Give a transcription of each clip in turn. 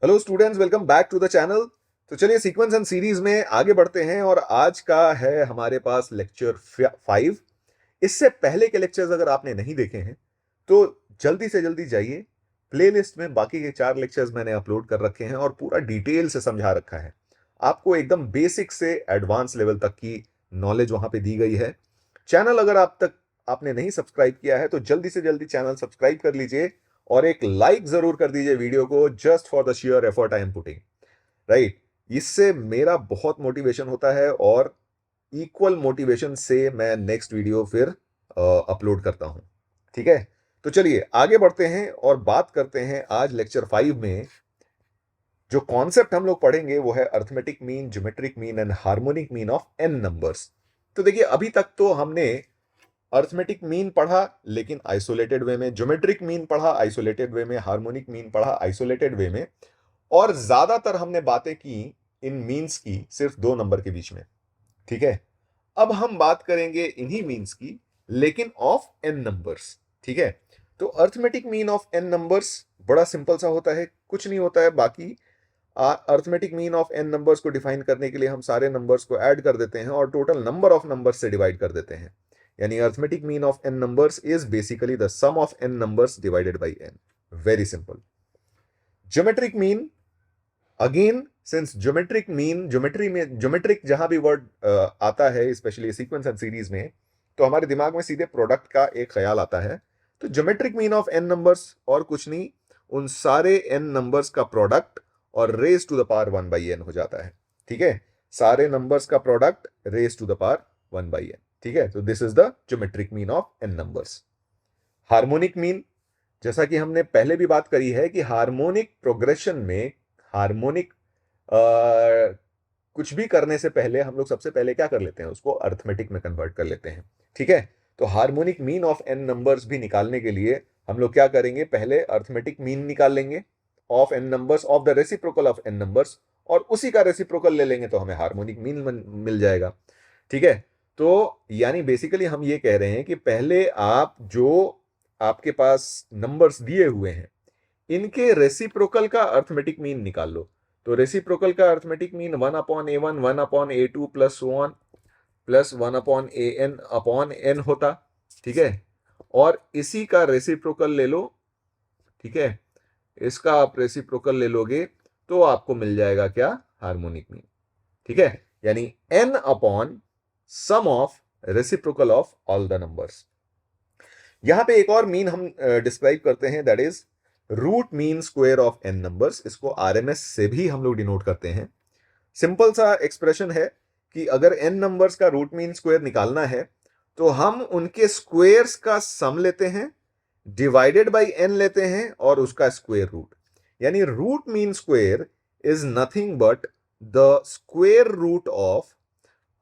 Hello students, welcome back to the channel. तो चलिए sequence and series में आगे बढ़ते हैं और आज का है हमारे पास लेक्चर 5। इससे पहले के लेक्चर्स अगर आपने नहीं देखे हैं तो जल्दी से जल्दी जाइए। प्लेलिस्ट में बाकी के 4 लेक्चर्स मैंने अपलोड कर रखे हैं और पूरा डिटेल से समझा रखा है। आपको एकदम बेसिक से एडवांस लेवल तक की नॉलेज वहां पे दी गई है। चैनल अगर आप तक आपने नहीं सब्सक्राइब किया है तो जल्दी से जल्दी चैनल सब्सक्राइब कर लीजिए और एक लाइक जरूर कर दीजिए वीडियो को, just for the share effort I am putting, right. इससे मेरा बहुत मोटिवेशन होता है और इक्वल मोटिवेशन से मैं नेक्स्ट वीडियो फिर अपलोड करता हूं। ठीक है, तो चलिए आगे बढ़ते हैं और बात करते हैं आज लेक्चर 5 में। जो कॉन्सेप्ट हम लोग पढ़ेंगे वो है arithmetic mean, geometric mean and harmonic mean of n numbers. तो देखिए, अभी तक तो हमने अर्थमेटिक मीन पढ़ा लेकिन आइसोलेटेड वे में, ज्योमेट्रिक मीन पढ़ा आइसोलेटेड वे में, हार्मोनिक मीन पढ़ा आइसोलेटेड वे में, और ज्यादातर हमने बातें की इन मीन्स की सिर्फ 2 नंबर के बीच में। ठीक है, अब हम बात करेंगे इन्हीं मीन्स की लेकिन ऑफ एन नंबर्स। ठीक है, तो arithmetic mean of n numbers बड़ा सिंपल सा होता है, कुछ नहीं होता है। बाकी arithmetic mean of n numbers को डिफाइन करने के लिए हम सारे नंबर्स को ऐड कर देते हैं और टोटल नंबर ऑफ नंबर्स से डिवाइड कर देते हैं। यानी arithmetic mean of n numbers is basically the sum of n numbers divided by n. Very simple. Geometric mean, again since geometric mean, geometry में ज्योमेट्रिक जहां भी वर्ड आता है स्पेशली सीक्वेंस एंड सीरीज में, तो हमारे दिमाग में सीधे प्रोडक्ट का एक ख्याल आता है। तो geometric mean of n numbers और कुछ नहीं, उन सारे एन नंबर्स का प्रोडक्ट और raise to the power 1/n हो जाता है। ठीक है, सारे नंबर्स का product raise to the power 1/n। ठीक है, तो this is the geometric mean of n numbers. Harmonic mean, जैसा कि हमने पहले भी बात करी है कि हार्मोनिक प्रोग्रेशन में, हार्मोनिक कुछ भी करने से पहले हम लोग सबसे पहले क्या कर लेते हैं, उसको अर्थमेटिक में कन्वर्ट कर लेते हैं। ठीक है, तो harmonic mean of n numbers भी निकालने के लिए हम लोग क्या करेंगे, पहले अर्थमेटिक मीन निकाल लेंगे of n numbers, of the reciprocal of n numbers, और उसी का रेसिप्रोकल ले लेंगे तो हमें हार्मोनिक मीन मिल जाएगा। ठीक है, तो यानी बेसिकली हम ये कह रहे हैं कि पहले आप जो आपके पास नंबर्स दिए हुए हैं इनके रेसिप्रोकल का अर्थमेटिक मीन निकाल लो। तो रेसिप्रोकल का arithmetic mean 1/a1, 1/a2 plus so on plus 1/an/n होता। ठीक है, और इसी का रेसिप्रोकल ले लो। ठीक है, इसका आप रेसिप्रोकल ले लोगे तो आपको मिल जाएगा क्या, हार्मोनिक मीन। ठीक है, यानी n upon sum of reciprocal of all the numbers. यहां पे एक और मीन हम डिस्क्राइब करते हैं, that is root mean square of n numbers. इसको आरएमएस से भी हम लोग डिनोट करते हैं। सिंपल सा एक्सप्रेशन है कि अगर एन नंबर्स का रूट मीन स्क्वायर निकालना है तो हम उनके स्क्वायर्स का सम लेते हैं, डिवाइडेड बाय एन लेते हैं और उसका स्क्वायर रूट। यानी root mean square is nothing but the square root of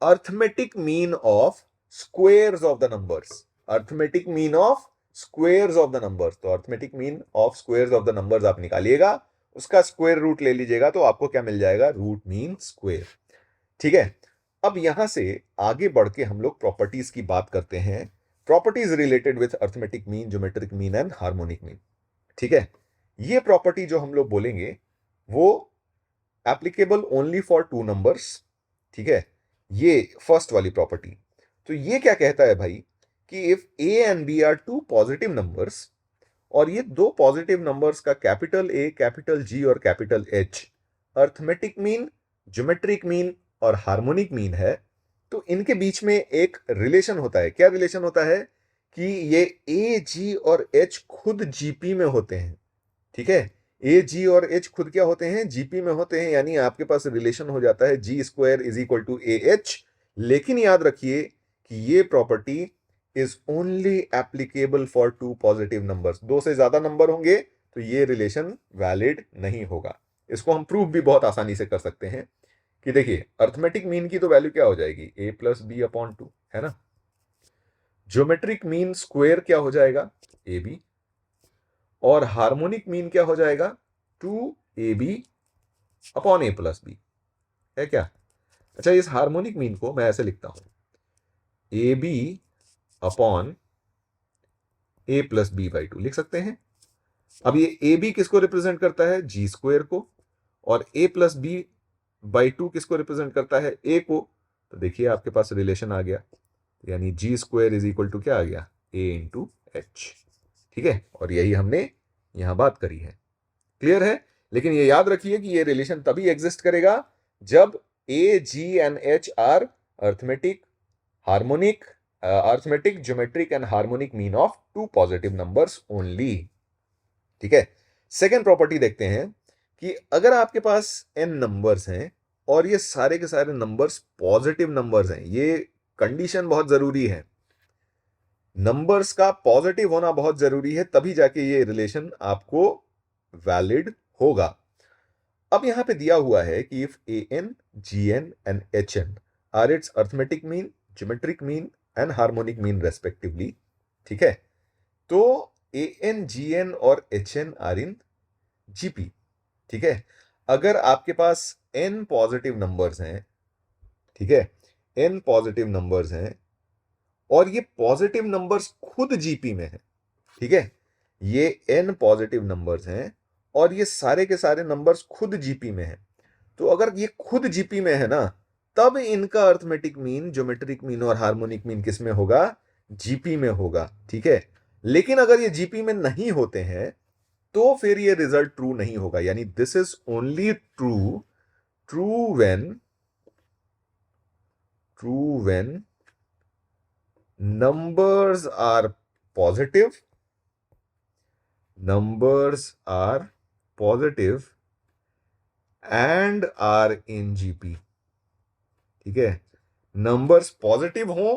arithmetic mean of squares of the numbers. Arithmetic mean of squares of the numbers, तो arithmetic mean of squares of the numbers आप निकालिएगा, उसका square root ले लीजिएगा तो आपको क्या मिल जाएगा, रूट मीन स्क्वायर। ठीक है, अब यहां से आगे बढ़ के हम लोग प्रॉपर्टीज की बात करते हैं, properties related with arithmetic mean, geometric mean and harmonic mean. ठीक है, ये प्रॉपर्टी जो हम लोग बोलेंगे वो एप्लीकेबल ओनली फॉर 2 नंबर्स। ठीक है, ये फर्स्ट वाली प्रॉपर्टी। तो ये क्या कहता है भाई कि if A and B are 2 positive numbers और ये 2 पॉजिटिव नंबर्स का कैपिटल ए, कैपिटल जी और capital H arithmetic mean, geometric mean और हार्मोनिक मीन है, तो इनके बीच में एक रिलेशन होता है। क्या रिलेशन होता है कि ये ए, जी और एच खुद जीपी में होते हैं। ठीक है, ए, जी और एच खुद क्या होते हैं, जीपी में होते हैं। यानी आपके पास रिलेशन हो जाता है G square is equal to A H. लेकिन याद रखिए कि ये property is only applicable for 2 positive numbers. 2 से ज्यादा नंबर होंगे तो ये रिलेशन वैलिड नहीं होगा। इसको हम प्रूव भी बहुत आसानी से कर सकते हैं कि देखिए, अर्थमेटिक मीन की तो वैल्यू क्या हो जाएगी, ए प्लस बी अपॉन 2, है ना। ज्योमेट्रिक मीन स्क्वायर क्या हो जाएगा, ए बी, और हार्मोनिक मीन क्या हो जाएगा, 2ab upon A plus B, है क्या। अच्छा, इस हार्मोनिक मीन को मैं ऐसे लिखता हूं, A B upon A plus B by 2 लिख सकते हैं। अब ये ए बी किसको रिप्रेजेंट करता है, जी स्क्वायर को, और a प्लस बी बाई 2 किसको रिप्रेजेंट करता है, a को, तो देखिए आपके पास रिलेशन आ गया, यानी जी स्क्वायर इज इक्वल टू क्या आ गया, a इंटू एच। ठीक है, और यही हमने यहां बात करी है। क्लियर है? लेकिन ये याद रखिए कि ये रिलेशन तभी एग्जिस्ट करेगा जब A G and H are arithmetic, harmonic, arithmetic, geometric and harmonic mean of two positive numbers only. ठीक है, सेकेंड प्रॉपर्टी देखते हैं कि अगर आपके पास n नंबर्स हैं और ये सारे के सारे नंबर्स पॉजिटिव नंबर्स हैं, ये कंडीशन बहुत जरूरी है, नंबर्स का पॉजिटिव होना बहुत जरूरी है, तभी जाके ये रिलेशन आपको वैलिड होगा। अब यहां पे दिया हुआ है कि if A n G n and H n are its arithmetic mean, geometric mean and harmonic mean respectively, ठीक है, तो ए एन जी एन और H n are in GP. ठीक है, अगर आपके पास n पॉजिटिव नंबर्स हैं, ठीक है, n पॉजिटिव नंबर्स हैं और ये पॉजिटिव नंबर्स खुद जीपी में है, ठीक है, ये n पॉजिटिव नंबर्स हैं और ये सारे के सारे नंबर्स खुद जीपी में है, तो अगर ये खुद जीपी में है ना, तब इनका अर्थमेटिक मीन, ज्योमेट्रिक मीन और हार्मोनिक मीन किस में होगा, जीपी में होगा। ठीक है, लेकिन अगर ये जीपी में नहीं होते हैं तो फिर ये रिजल्ट ट्रू नहीं होगा, यानी this is only true when numbers are positive, and are in GP। ठीक है, नंबर्स पॉजिटिव हो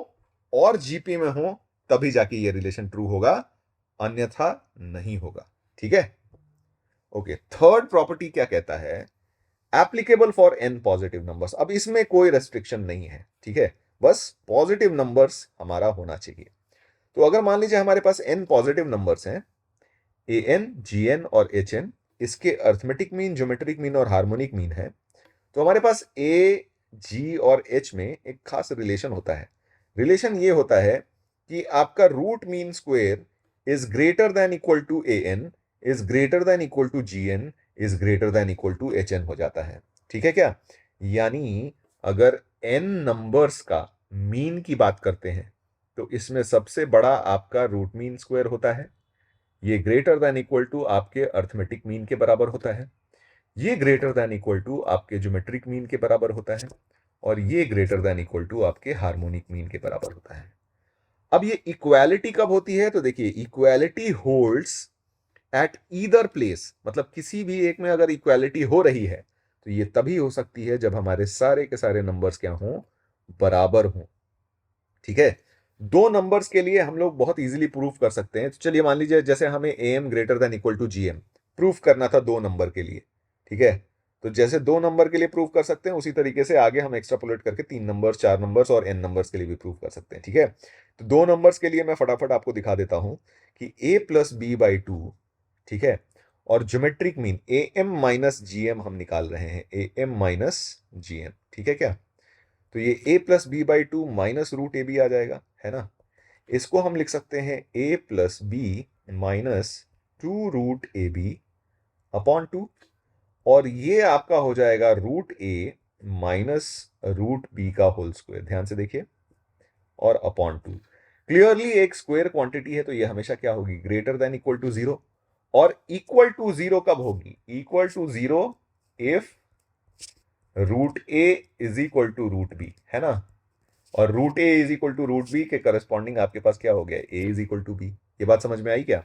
और जीपी में हो तभी जाके ये रिलेशन ट्रू होगा, अन्यथा नहीं होगा। ठीक है, ओके, थर्ड प्रॉपर्टी क्या कहता है, applicable for n positive numbers. अब इसमें कोई रेस्ट्रिक्शन नहीं है, ठीक है, बस पॉजिटिव नंबर्स हमारा होना चाहिए। तो अगर मान लीजिए हमारे पास n पॉजिटिव नंबर्स हैं, ए एन, जी एन और एच एन, इसके अर्थमेटिक मीन, ज्योमेट्रिक मीन और हार्मोनिक मीन है, तो हमारे पास ए, जी और एच में एक खास रिलेशन होता है। रिलेशन ये होता है कि आपका root mean square is greater than equal to A n, is greater than equal to G n, is greater than equal to H n हो जाता है। ठीक है क्या, यानी अगर n नंबर्स का मीन की बात करते हैं तो इसमें सबसे बड़ा आपका रूट मीन स्क्वायर होता है, ये ग्रेटर देन इक्वल टू आपके अर्थमेटिक मीन के बराबर होता है, ये ग्रेटर देन इक्वल टू आपके ज्योमेट्रिक मीन के बराबर होता है, और ये ग्रेटर देन इक्वल टू आपके हार्मोनिक मीन के बराबर होता है। अब ये इक्वालिटी कब होती है, तो देखिए equality holds at either place, मतलब किसी भी एक में अगर इक्वालिटी हो रही है तो ये तभी हो सकती है जब हमारे सारे के सारे नंबर्स क्या हों, बराबर हों। ठीक है, दो नंबर्स के लिए हम लोग बहुत इजीली प्रूफ कर सकते हैं। तो चलिए मान लीजिए जैसे हमें A M greater than equal to G M proof करना था दो नंबर के लिए, ठीक है, तो जैसे दो नंबर के लिए प्रूफ कर सकते हैं उसी तरीके से आगे हम एक्स्ट्रापोलेट करके 3 नंबर्स, 4 नंबर्स और n नंबर्स के लिए भी प्रूफ कर सकते हैं। ठीक है, तो दो नंबर्स के लिए मैं फटाफट आपको दिखा देता हूं कि a प्लस बी बाई 2, ठीक है, और geometric mean A M minus G M हम निकाल रहे हैं, A M minus G M. ठीक है क्या, तो ये a plus B by 2 minus root A B आ जाएगा, है ना, इसको हम लिख सकते हैं a plus B minus 2 root A B upon 2, और ये आपका हो जाएगा root A minus root B का होल स्क्वायर, ध्यान से देखिए, और अपॉन 2। क्लियरली एक स्क्वायर क्वांटिटी है तो ये हमेशा क्या होगी, ग्रेटर देन इक्वल टू 0, और इक्वल टू 0 कब होगी, equal to 0 if root A is equal to root B, है ना, और root A is equal to root B के करस्पॉन्डिंग आपके पास क्या हो गया, A is equal to B. ये बात समझ में आई क्या,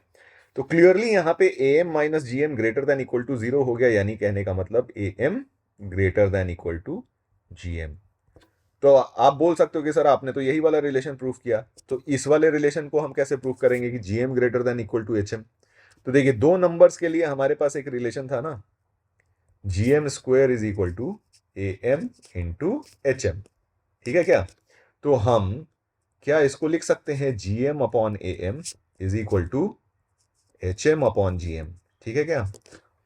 तो क्लियरली यहां पे A M minus G M greater than equal to 0 हो गया, यानी कहने का मतलब A M greater than equal to G M. तो आप बोल सकते हो कि सर आपने तो यही वाला रिलेशन प्रूफ किया, तो इस वाले रिलेशन को हम कैसे प्रूफ करेंगे कि G M greater than equal to H M. तो देखिए दो नंबर्स के लिए हमारे पास एक रिलेशन था ना, G M square is equal to A M into H M. ठीक है क्या, तो हम क्या इसको लिख सकते हैं, G M upon A M is equal to H M upon G M. ठीक है क्या,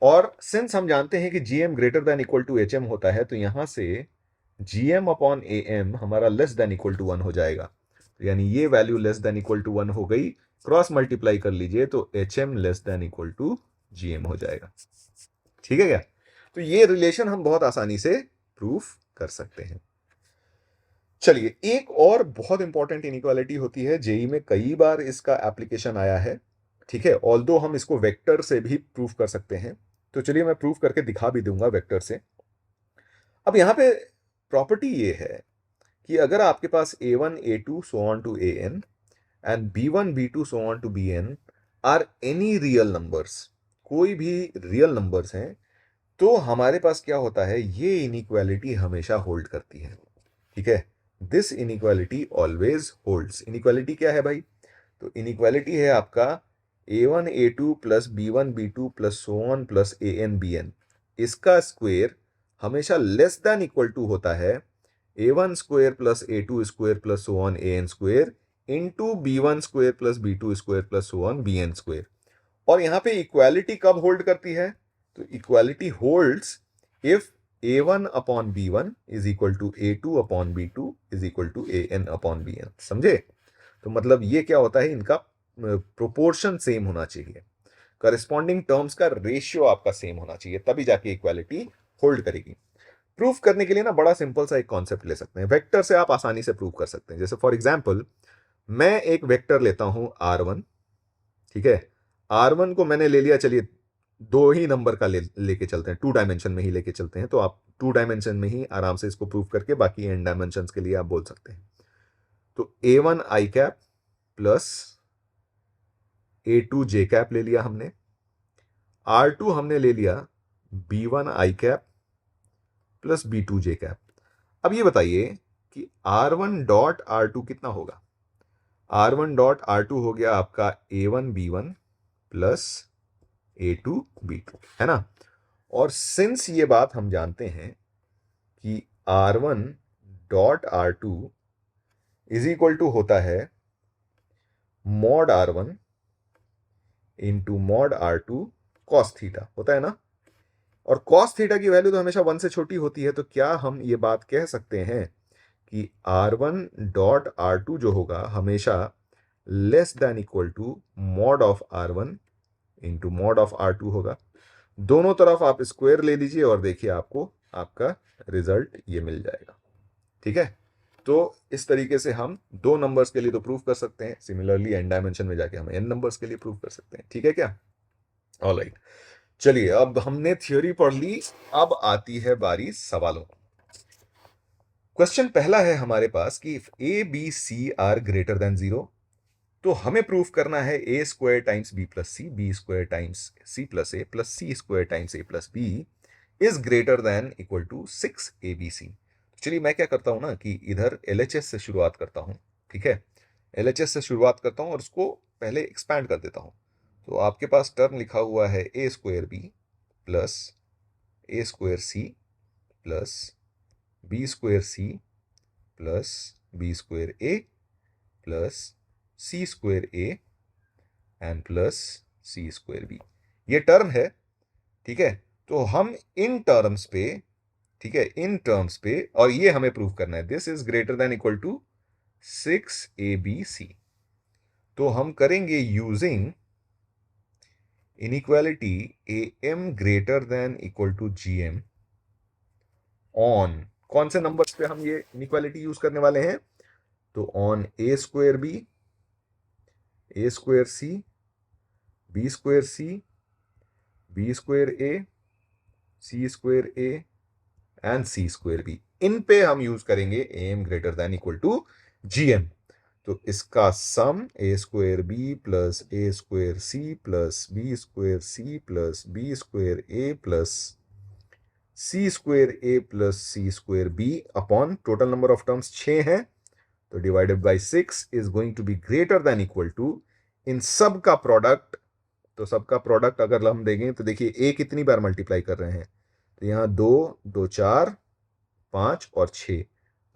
और सिंस हम जानते हैं कि G M greater than equal to H M होता है, तो यहां से G M upon A M हमारा लेस देन इक्वल टू 1 हो जाएगा, यानी ये value less than equal to 1 हो गई, क्रॉस मल्टीप्लाई कर लीजिए तो H M less than equal to G M हो जाएगा। ठीक है क्या, तो ये रिलेशन हम बहुत आसानी से प्रूफ कर सकते हैं। चलिए, एक और बहुत इंपॉर्टेंट इनइक्वालिटी होती है, जेई में कई बार इसका एप्लीकेशन आया है, ठीक है, ऑल्दो हम इसको वेक्टर से भी प्रूफ कर सकते हैं। तो चलिए मैं प्रूफ करके दिखा भी दूंगा वेक्टर से। अब यहां पे प्रॉपर्टी ये है कि अगर आपके पास a1 a2 so on to an and b1 b2 so on to bn are any real numbers, कोई भी रियल नंबर्स हैं, तो हमारे पास क्या होता है, ये इनइक्वालिटी हमेशा होल्ड करती है। ठीक है, this inequality always holds. Inequality क्या है भाई? तो इनइक्वालिटी है आपका a1 a2 plus b1 b2 plus so on plus an bn, इसका स्क्वायर हमेशा लेस देन इक्वल टू होता है a1 square plus a2 square plus so on an square into b1 square plus b2 square plus so on bn square. और यहां पे equality कब hold करती है? तो equality holds if a1 upon b1 is equal to a2 upon b2 is equal to an upon bn। समझे? तो मतलब ये क्या होता है, इनका प्रोपोर्शन सेम होना चाहिए, करस्पॉन्डिंग टर्म्स का रेशियो आपका सेम होना चाहिए, तभी जाके इक्वालिटी होल्ड करेगी। प्रूफ करने के लिए ना बड़ा सिंपल सा एक कॉन्सेप्ट ले सकते हैं, वेक्टर से आप आसानी से प्रूफ कर सकते हैं। जैसे फॉर एग्जांपल मैं एक वेक्टर लेता हूं r1, ठीक है, r1 को मैंने ले लिया, चलिए दो ही नंबर का लेके चलते हैं, 2 डायमेंशन में ही लेके चलते हैं, तो आप 2 डायमेंशन में ही आराम से इसको प्रूफ करके बाकी n डायमेंशन के लिए आप बोल सकते हैं। तो a1 i cap plus a2 j cap ले लिया हमने, r2 हमने ले लिया b1 i cap plus b2 j cap. अब ये बताइए कि r1 डॉट r2 कितना होगा? r1 डॉट r2 हो गया आपका a1 b1 plus a2 b2, है ना? और सिंस ये बात हम जानते हैं कि r1 dot r2 is equal to होता है mod r1 into mod r2 cos theta, होता है ना? और कॉस थीटा की वैल्यू तो हमेशा 1 से छोटी होती है, तो क्या हम ये बात कह सकते हैं कि r1 डॉट r2 जो होगा हमेशा less than equal to mod of r1 into mod of r2 होगा। दोनों तरफ आप स्क्वायर ले लीजिए और देखिए आपको आपका रिजल्ट ये मिल जाएगा। ठीक है, तो इस तरीके से हम 2 नंबर्स के लिए तो प्रूफ कर सकते हैं, सिमिलरली n डायमेंशन में जाके हम n नंबर्स के लिए प्रूफ कर सकते हैं। ठीक है क्या? ऑलराइट, चलिए अब हमने थ्योरी पढ़ ली, अब आती है बारी सवालों। क्वेश्चन पहला है हमारे पास कि if A B C are greater than 0, तो हमें प्रूफ करना है A square times B plus C, B square times C plus A plus C square times A plus B is greater than equal to 6 A B C. चलिए मैं क्या करता हूं ना कि इधर एलएचएस से शुरुआत करता हूं, ठीक है, एलएचएस से शुरुआत करता हूं और उसको पहले एक्सपैंड कर देता हूं। तो आपके पास टर्म लिखा हुआ है A square B plus A square C plus B square C plus B square A plus C square A and plus C square B, ये टर्म है। ठीक है, तो हम इन टर्म्स पे, ठीक है, इन टर्म्स पे, और ये हमें प्रूफ करना है this is greater than equal to 6 A B C. तो हम करेंगे using inequality A M greater than equal to G M on, कौन से नंबर्स पे हम ये इनइक्वालिटी यूज करने वाले हैं? तो on A square B, A square C, B square C, B square A, C square A and C square B, इन पे हम यूज करेंगे A M greater than equal to G M. तो इसका sum A square B plus A square C plus B square C plus B square A plus C square A plus C square B upon total number of terms 6 है, तो divided by 6 is going to be greater than equal to इन सब का product. तो सबका product अगर हम देखें तो देखिए ए कितनी बार मल्टीप्लाई कर रहे हैं, तो यहाँ 2 2 4 5 और 6,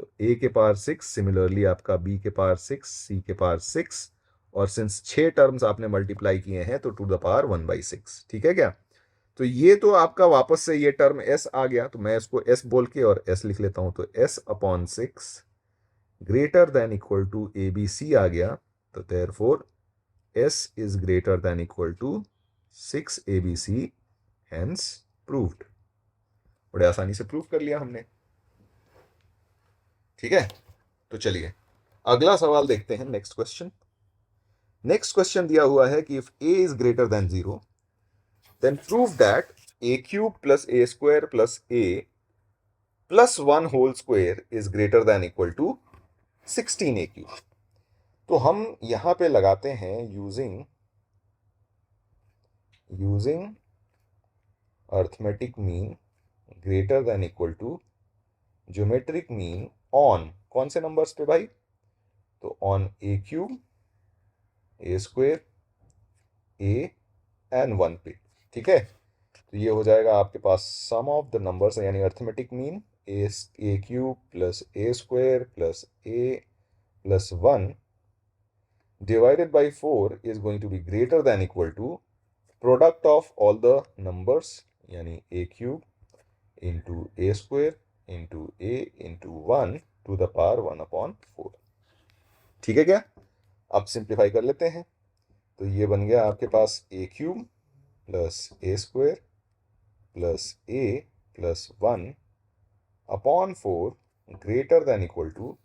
तो ए के पावर 6, सिमिलरली आपका बी के पावर 6, सी के पावर 6, और सिंस 6 टर्म्स आपने मल्टीप्लाई किए हैं तो टू द पावर 1/6। ठीक है क्या? तो ये तो आपका वापस से ये टर्म s आ गया, तो मैं इसको s बोल के और s लिख लेता हूं, तो s upon 6 greater than equal to A B C आ गया, तो therefore s is greater than equal to 6 A B C, hence proved. बड़े आसानी से प्रूव कर लिया हमने। ठीक है, तो चलिए अगला सवाल देखते हैं, नेक्स्ट क्वेश्चन। नेक्स्ट क्वेश्चन दिया हुआ है कि if a is greater than 0 then prove that a cube plus a square plus a plus 1 whole square is greater than equal to 16a cube. तो हम यहां पे लगाते हैं using arithmetic mean greater than equal to geometric mean on कौन से numbers पे भाई? तो on a cube, a square, a and 1 पे। ठीक है, तो ये हो जाएगा आपके पास सम ऑफ द नंबर्स, यानी arithmetic mean a cube plus a square plus a plus 1 divided by 4 is going to be greater than equal to product of all the numbers, यानी a cube into a square into a into 1 to the power 1 upon 4। ठीक है क्या? अब simplify कर लेते हैं, तो ये बन गया आपके पास a cube plus a square plus a plus 1 upon 4 greater than equal to,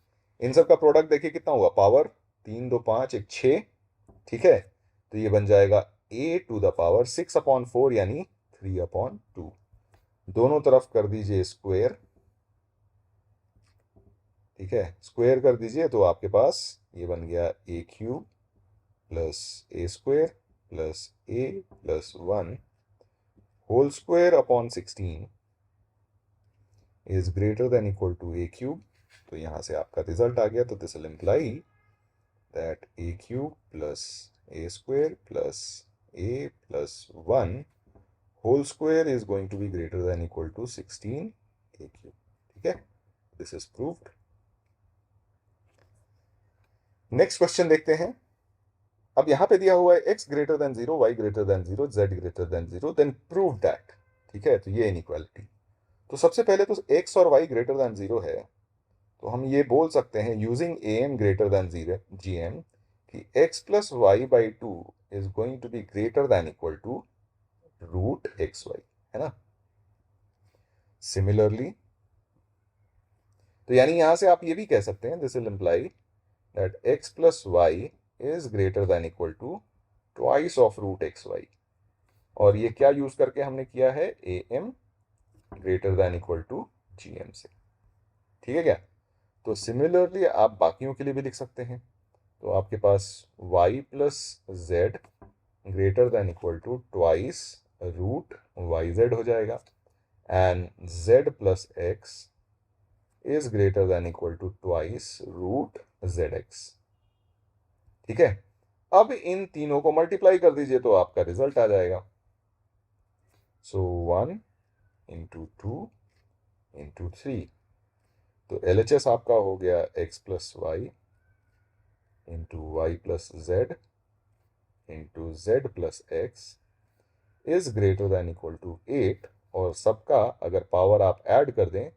इन सब का प्रोडक्ट देखिए कितना हुआ, पावर 3 2 5 1 6। ठीक है, तो ये बन जाएगा a to the power 6 upon 4 यानी 3 अपॉन 2। दोनों तरफ कर दीजिए स्क्वायर। ठीक है, स्क्वायर कर दीजिए तो आपके पास ये बन गया a cube plus a square plus a plus 1 whole square upon 16 is greater than equal to a cube. तो यहां से आपका रिजल्ट आ गया, तो this will imply that a cube plus a square plus a plus 1 whole square is going to be greater than equal to 16 a cube. ठीक है, this is proved. Next question देखते हैं। अब यहां पे दिया हुआ है x greater than 0, y greater than 0, z greater than 0, then prove that. ठीक है, तो ये इनइक्वालिटी, तो सबसे पहले तो x और y ग्रेटर देन 0 है, तो हम ये बोल सकते हैं using am greater than 0 gm कि x plus Y by 2 is going to be greater than equal to root X Y, है ना। सिमिलरली, तो यानी यहां से आप ये भी कह सकते हैं, this will imply that x plus Y is greater than equal to twice of root X Y, और ये क्या यूज करके हमने किया है, am greater than equal to gm से। ठीक है क्या? तो सिमिलरली आप बाकियों के लिए भी लिख सकते हैं, तो आपके पास y plus z greater than equal to twice root y z हो जाएगा, and z plus x is greater than equal to twice root z x. ठीक है, अब इन तीनों को मल्टीप्लाई कर दीजिए तो आपका रिजल्ट आ जाएगा। सो 1 इंटू 2 इंटू 3, तो LHS आपका हो गया x plus y into y plus z into z plus x is greater than equal to 8, और सबका अगर पावर आप ऐड कर दें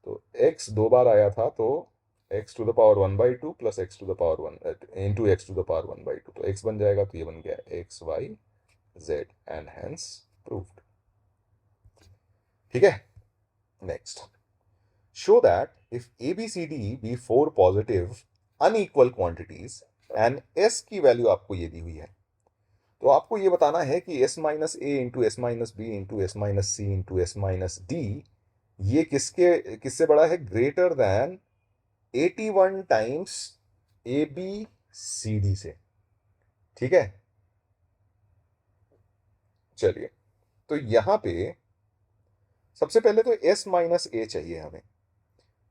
तो x 2 बार आया था, तो x to the power 1/2 plus x to the power 1 into x to the power 1/2, तो x बन जाएगा, तो ये बन गया x y z and hence proved. ठीक है, next, show that if ABCD be 4 positive unequal quantities and S की वैल्यू आपको ये दी हुई है, तो आपको ये बताना है कि S minus A into S minus B into S minus C into S minus D ये किससे बड़ा है, ग्रेटर देन 81 टाइम्स ABCD से। ठीक है, चलिए, तो यहां पे सबसे पहले तो S माइनस ए चाहिए हमें,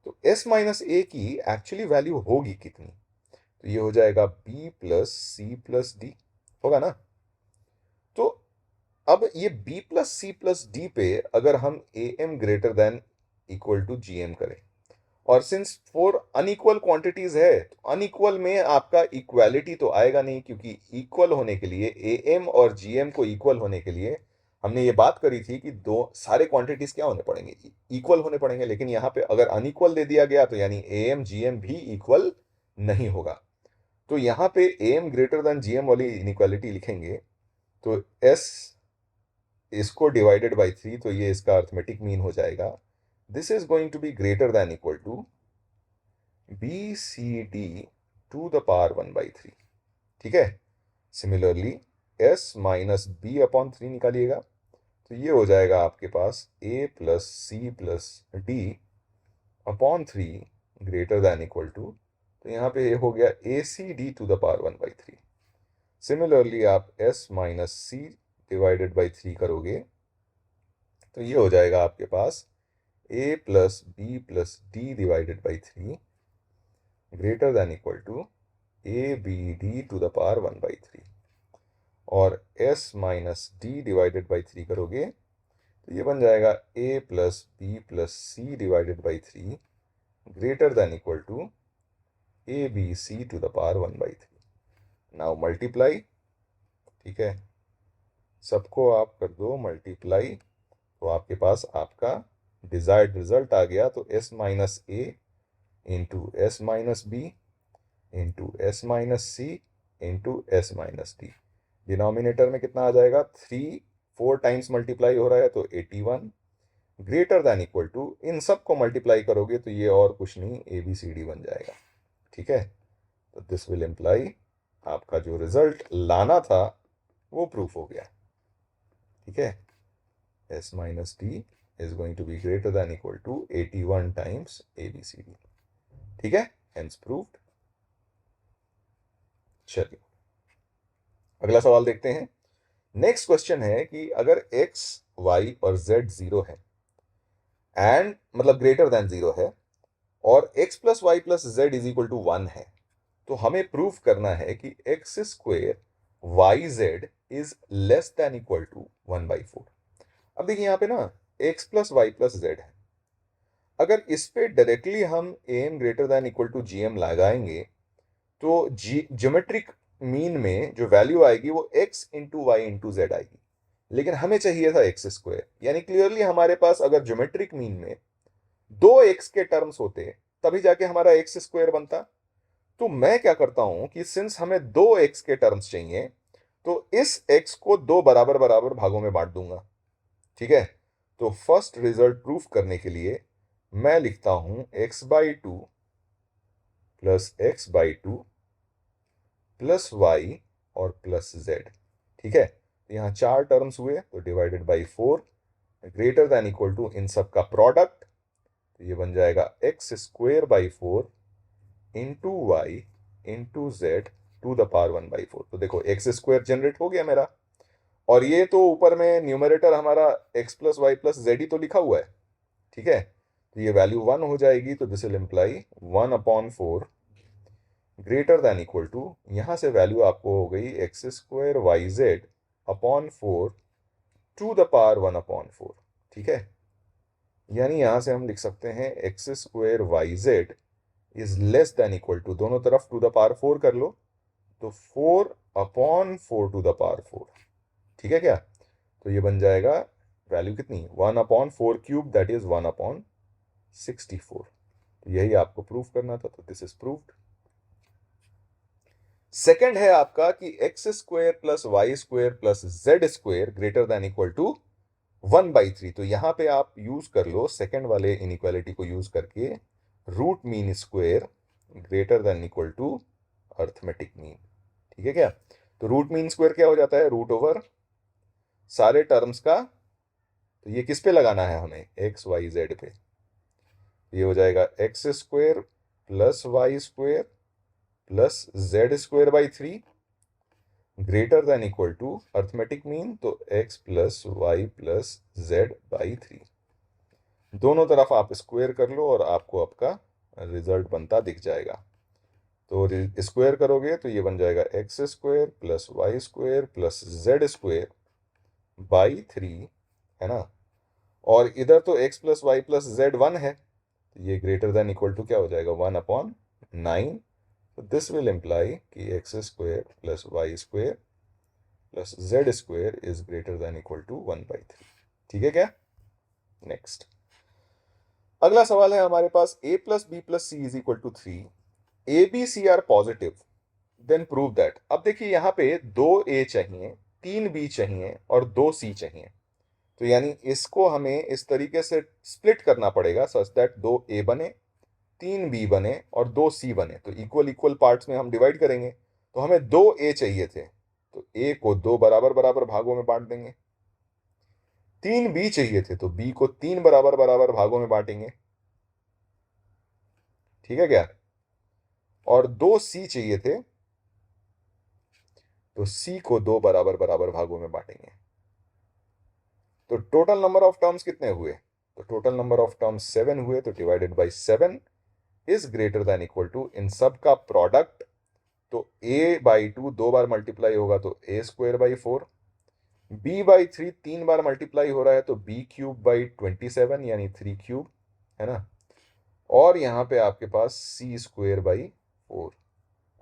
तो S माइनस ए की एक्चुअली वैल्यू होगी कितनी, तो ये हो जाएगा B प्लस सी प्लस डी, होगा ना। तो अब ये B प्लस सी प्लस डी पे अगर हम AM greater than equal to GM करें, और सिंस 4 अनइक्वल क्वांटिटीज है, तो अनइक्वल में आपका इक्वालिटी तो आएगा नहीं, क्योंकि इक्वल होने के लिए AM और GM को इक्वल होने के लिए हमने ये बात करी थी कि दो सारे क्वांटिटीज क्या होने पड़ेंगे, इक्वल होने पड़ेंगे। लेकिन यहाँ पे अगर अनइक्वल दे दिया गया तो यानी AM GM भी इक्वल नहीं होगा, तो यहाँ पे AM ग्रेटर देन GM वाली इनइक्वालिटी लिखेंगे, तो S इसको डिवाइडेड बाई 3, तो ये इसका अर्थमेटिक मीन हो जाएगा। This is going to be greater than equal to B C D to the power 1/3। ठीक है। Similarly S minus B upon 3 निकालिएगा, तो ये हो जाएगा आपके पास A plus C plus D upon 3 greater than equal to, तो यहाँ पे ये हो गया A C D to the power 1/3। Similarly आप S minus C divided by 3 करोगे, तो ये हो जाएगा आपके पास A plus B plus D divided by 3 greater than equal to A B D to the power 1/3। और s minus D divided by 3 करोगे, तो ये बन जाएगा a plus B plus C divided by 3 greater than equal to A B C to the power 1/3। Now multiply. ठीक है, सबको आप कर दो मल्टीप्लाई, तो आपके पास आपका डिजायर्ड रिजल्ट आ गया। तो s minus A into S minus B into S minus C into S minus D. Denominator में कितना आ जाएगा, 3 4 टाइम्स मल्टीप्लाई हो रहा है तो 81 ग्रेटर दैन इक्वल टू, इन सब को मल्टीप्लाई करोगे तो ये और कुछ नहीं ए बी सी डी बन जाएगा। ठीक है, तो दिस विल इम्प्लाई आपका जो रिजल्ट लाना था वो प्रूफ हो गया। ठीक है, s minus d is going to be greater than equal to 81 times a B C d. ठीक है, हेंस प्रूव्ड। चलिए अगला सवाल देखते हैं। नेक्स्ट क्वेश्चन है कि अगर x, y और z 0 है एंड मतलब ग्रेटर देन 0 है और x plus Y plus z is equal to 1 है, तो हमें प्रूफ करना है कि x square y z is less than equal to 1/4। अब देखिए यहाँ पे ना x plus Y plus z है, अगर इस पे डायरेक्टली हम am greater than equal to gm लगाएंगे तो ज्योमेट्रिक मीन में जो वैल्यू आएगी वो x into Y into z आएगी, लेकिन हमें चाहिए था एक्स स्क्वायर। यानी क्लियरली हमारे पास अगर ज्योमेट्रिक मीन में 2x के टर्म्स होते तभी जाके हमारा एक्स स्क्वायर बनता। तो मैं क्या करता हूं कि सिंस हमें 2x के टर्म्स चाहिए तो इस x को 2 बराबर बराबर भागों में बांट दूंगा। ठीक है, तो फर्स्ट रिजल्ट प्रूफ करने के लिए मैं लिखता हूं x/2 plus x/2 plus y और प्लस z। ठीक है, तो यहाँ 4 टर्म्स हुए तो divided by 4 greater than equal to इन सब का प्रोडक्ट, तो ये बन जाएगा X square by 4 into Y into Z to the power 1/4। तो देखो एक्स स्क्वेयर जनरेट हो गया मेरा, और ये तो ऊपर में न्यूमरेटर हमारा x plus Y plus Z ही तो लिखा हुआ है। ठीक है, तो ये वैल्यू 1 हो जाएगी, तो this will imply 1/4 greater than equal to, यहां से वैल्यू आपको हो गई x square y z upon 4 to the power 1/4। ठीक है, यानी यहां से हम लिख सकते हैं x square y z is less than equal to, दोनों तरफ टू द पावर 4 कर लो, तो 4/4 टू द पावर 4। ठीक है क्या, तो ये बन जाएगा वैल्यू कितनी, 1/4 क्यूब, दैट इज 1/64। तो यही आपको प्रूफ करना था, तो दिस इज प्रूव्ड। सेकंड है आपका कि x square plus Y square plus Z square greater than equal to 1/3। तो यहां पे आप यूज कर लो सेकंड वाले इनइक्वालिटी को यूज करके root mean square greater than equal to arithmetic mean. ठीक है क्या, तो रूट मीन स्क्वायर क्या हो जाता है, रूट ओवर सारे टर्म्स का, तो ये किस पे लगाना है हमें, एक्स वाई जेड पे। ये हो जाएगा x square plus Y square plus Z square by 3 greater than equal to arithmetic mean, तो x plus Y plus z by 3। दोनों तरफ आप स्क्वायर कर लो और आपको आपका रिजल्ट बनता दिख जाएगा। तो स्क्वायर करोगे तो ये बन जाएगा x square plus Y square plus Z square by 3, है ना। और इधर तो x plus Y plus z 1 है, तो ये ग्रेटर देन इक्वल टू क्या हो जाएगा, 1/9। तो दिस विल इम्प्लाई कि x square plus Y square plus Z square is greater than equal to 1/3। ठीक है क्या, नेक्स्ट अगला सवाल है हमारे पास, a plus B plus c is equal to 3, a B C are positive, then prove that. अब देखिए यहाँ पे 2 a चाहिए, 3 b चाहिए और 2 c चाहिए। तो यानी इसको हमें इस तरीके से स्प्लिट करना पड़ेगा सच दैट 2A बने, 3B बने और 2C बने। तो इक्वल इक्वल पार्ट्स में हम डिवाइड करेंगे। तो हमें 2A चाहिए थे, तो A को 2 बराबर बराबर भागों में बांट देंगे। 3B चाहिए थे, तो B को 3 बराबर बराबर भागों में बांटेंगे। ठीक है क्या? और 2C चाहिए थे, तो C को 2 बराबर बराबर भागों में बांटेंगे। तो टोटल नंबर ऑफ टर्म्स कितने हुए? तो टोटल नंबर ऑफ टर्म्स 7 हुए, तो divided by 7 is greater than equal to, इन सब का प्रोडक्ट, तो A/2 2 बार मल्टीप्लाई होगा तो A²/4, B/3 3 बार मल्टीप्लाई हो रहा है तो B³/27 यानी 3³ है ना। और यहाँ पे आपके पास C²/4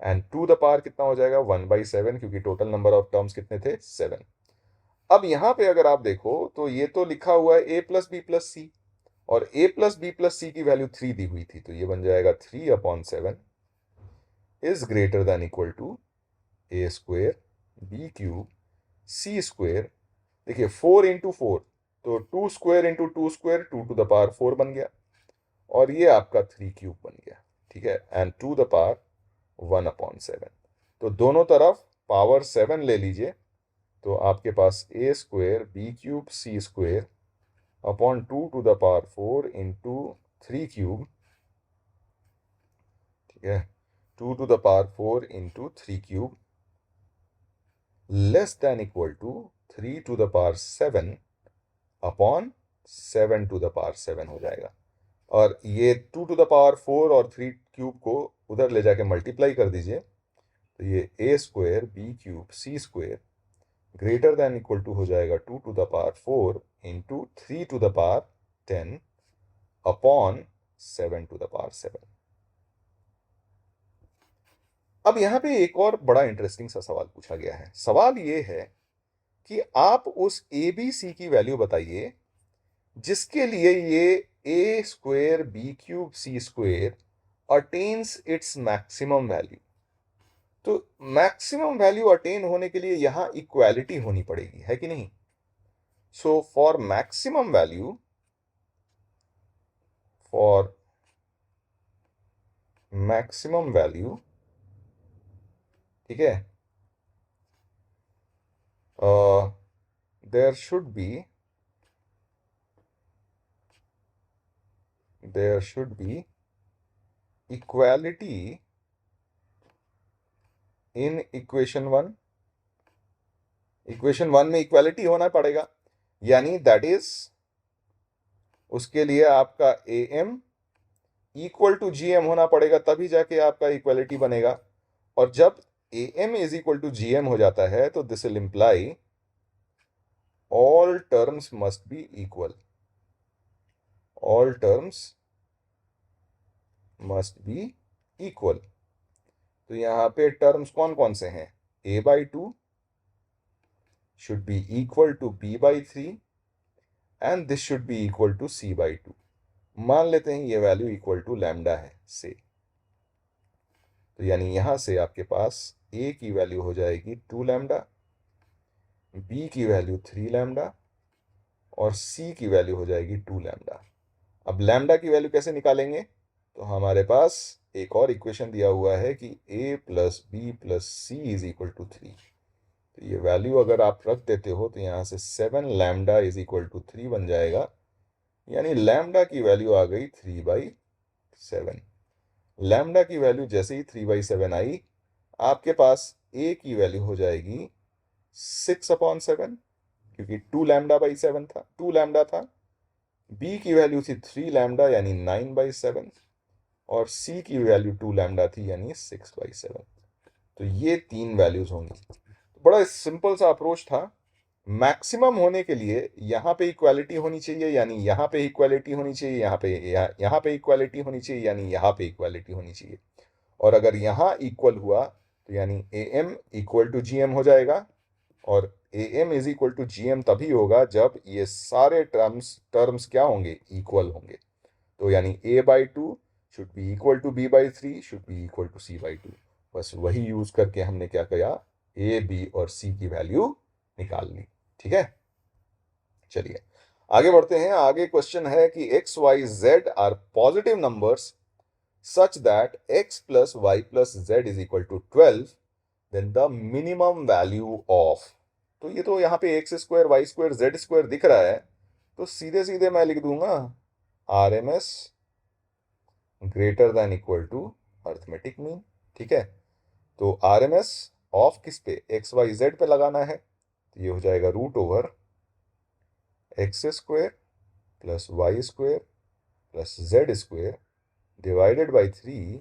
and to the power कितना हो जाएगा 1/7, क्योंकि टोटल नंबर ऑफ टर्म्स कितने थे 7। अब यहाँ पे अगर आप देखो तो ये तो लिखा हुआ है A+B+C, और A+B+C की वैल्यू 3 दी हुई थी, तो ये बन जाएगा 3/7 is greater than equal to A² B³ C²। देखिए 4 इंटू 4, तो 2² इंटू 2² 2 to the power 4 बन गया, और ये आपका 3³ बन गया। ठीक है, एंड 1/7। तो दोनों तरफ पावर 7 ले लीजिए, तो आपके पास A² B³ C² upon 2 to the power 4 into 3³। ठीक है, 2 to the power 4 into 3³ less than equal to 3 to the power 7 upon 7 to the power 7 हो जाएगा। और ये 2 to the power 4 और 3³ को उधर ले जाके मल्टीप्लाई कर दीजिए, तो ये A² B³ C² greater than equal to हो जाएगा 2 to the power 4 into 3 to the power 10 upon 7 to the power 7। अब यहां पे एक और बड़ा इंटरेस्टिंग सा सवाल पूछा गया है। सवाल ये है कि आप उस ABC की वैल्यू बताइए जिसके लिए ये A² B³ C² attains its maximum value. तो मैक्सिमम वैल्यू अटेन होने के लिए यहां इक्वालिटी होनी पड़ेगी, है कि नहीं? सो फॉर मैक्सिमम वैल्यू, ठीक है, there should be equality in equation 1। Equation 1 में इक्वालिटी होना पड़ेगा, यानी दैट इज उसके लिए आपका AM इक्वल टू GM होना पड़ेगा, तभी जाके आपका इक्वालिटी बनेगा। और जब AM is equal to GM हो जाता है तो this will imply all terms must be equal. All terms must be equal. तो यहां पे टर्म्स कौन कौन से हैं? A/2 should be equal to B/3 and this should be equal to C/2। मान लेते हैं ये वैल्यू इक्वल टू लैम्डा है से, तो यानी यहां से आपके पास A की वैल्यू हो जाएगी 2 लैम्डा, B की वैल्यू 3 लैम्डा और C की वैल्यू हो जाएगी 2 लैम्डा। अब लैम्डा की वैल्यू कैसे निकालेंगे? तो हमारे पास एक और इक्वेशन दिया हुआ है कि A+B+C इज इक्वल टू 3। तो ये वैल्यू अगर आप रख देते हो तो यहाँ से 7 लैम्डा इज इक्वल टू 3 बन जाएगा, यानी लैम्डा की वैल्यू आ गई 3/7। लैम्डा की वैल्यू जैसे ही 3/7 आई, आपके पास A की वैल्यू हो जाएगी 6/7, क्योंकि 2 लैम्डा था। B की वैल्यू थी 3 लैम्डा यानी 9/7, और C की वैल्यू 2 लैम्डा थी यानी 6/7। तो ये 3 वैल्यूज होंगी। तो बड़ा सिंपल सा अप्रोच था। मैक्सिमम होने के लिए यहाँ पे इक्वालिटी होनी चाहिए, यानी यहाँ पे इक्वालिटी होनी चाहिए, यहाँ पे इक्वालिटी होनी चाहिए, यानी यहाँ पे इक्वालिटी होनी चाहिए। और अगर यहाँ इक्वल हुआ तो यानी AM इक्वल टू GM हो जाएगा, और AM is equal to GM तभी होगा जब ये सारे टर्म्स क्या होंगे? इक्वल होंगे। तो यानी A/2 should be equal to B/3 should be equal to C/2। बस वही यूज करके हमने क्या किया? A, B और C की वैल्यू निकाल ली। ठीक है, चलिए आगे बढ़ते हैं। आगे क्वेश्चन है कि x y z are positive numbers such that x plus y plus z is equal to 12, then the minimum value of, तो ये तो यहाँ पे x square y square z square दिख रहा है, तो सीधे सीधे मैं लिख दूंगा R M S greater than equal to arithmetic mean. ठीक है, तो आर एम एस ऑफ किस पे, एक्स वाई जेड पे लगाना है, तो ये हो जाएगा root over x square plus Y square plus Z square divided by 3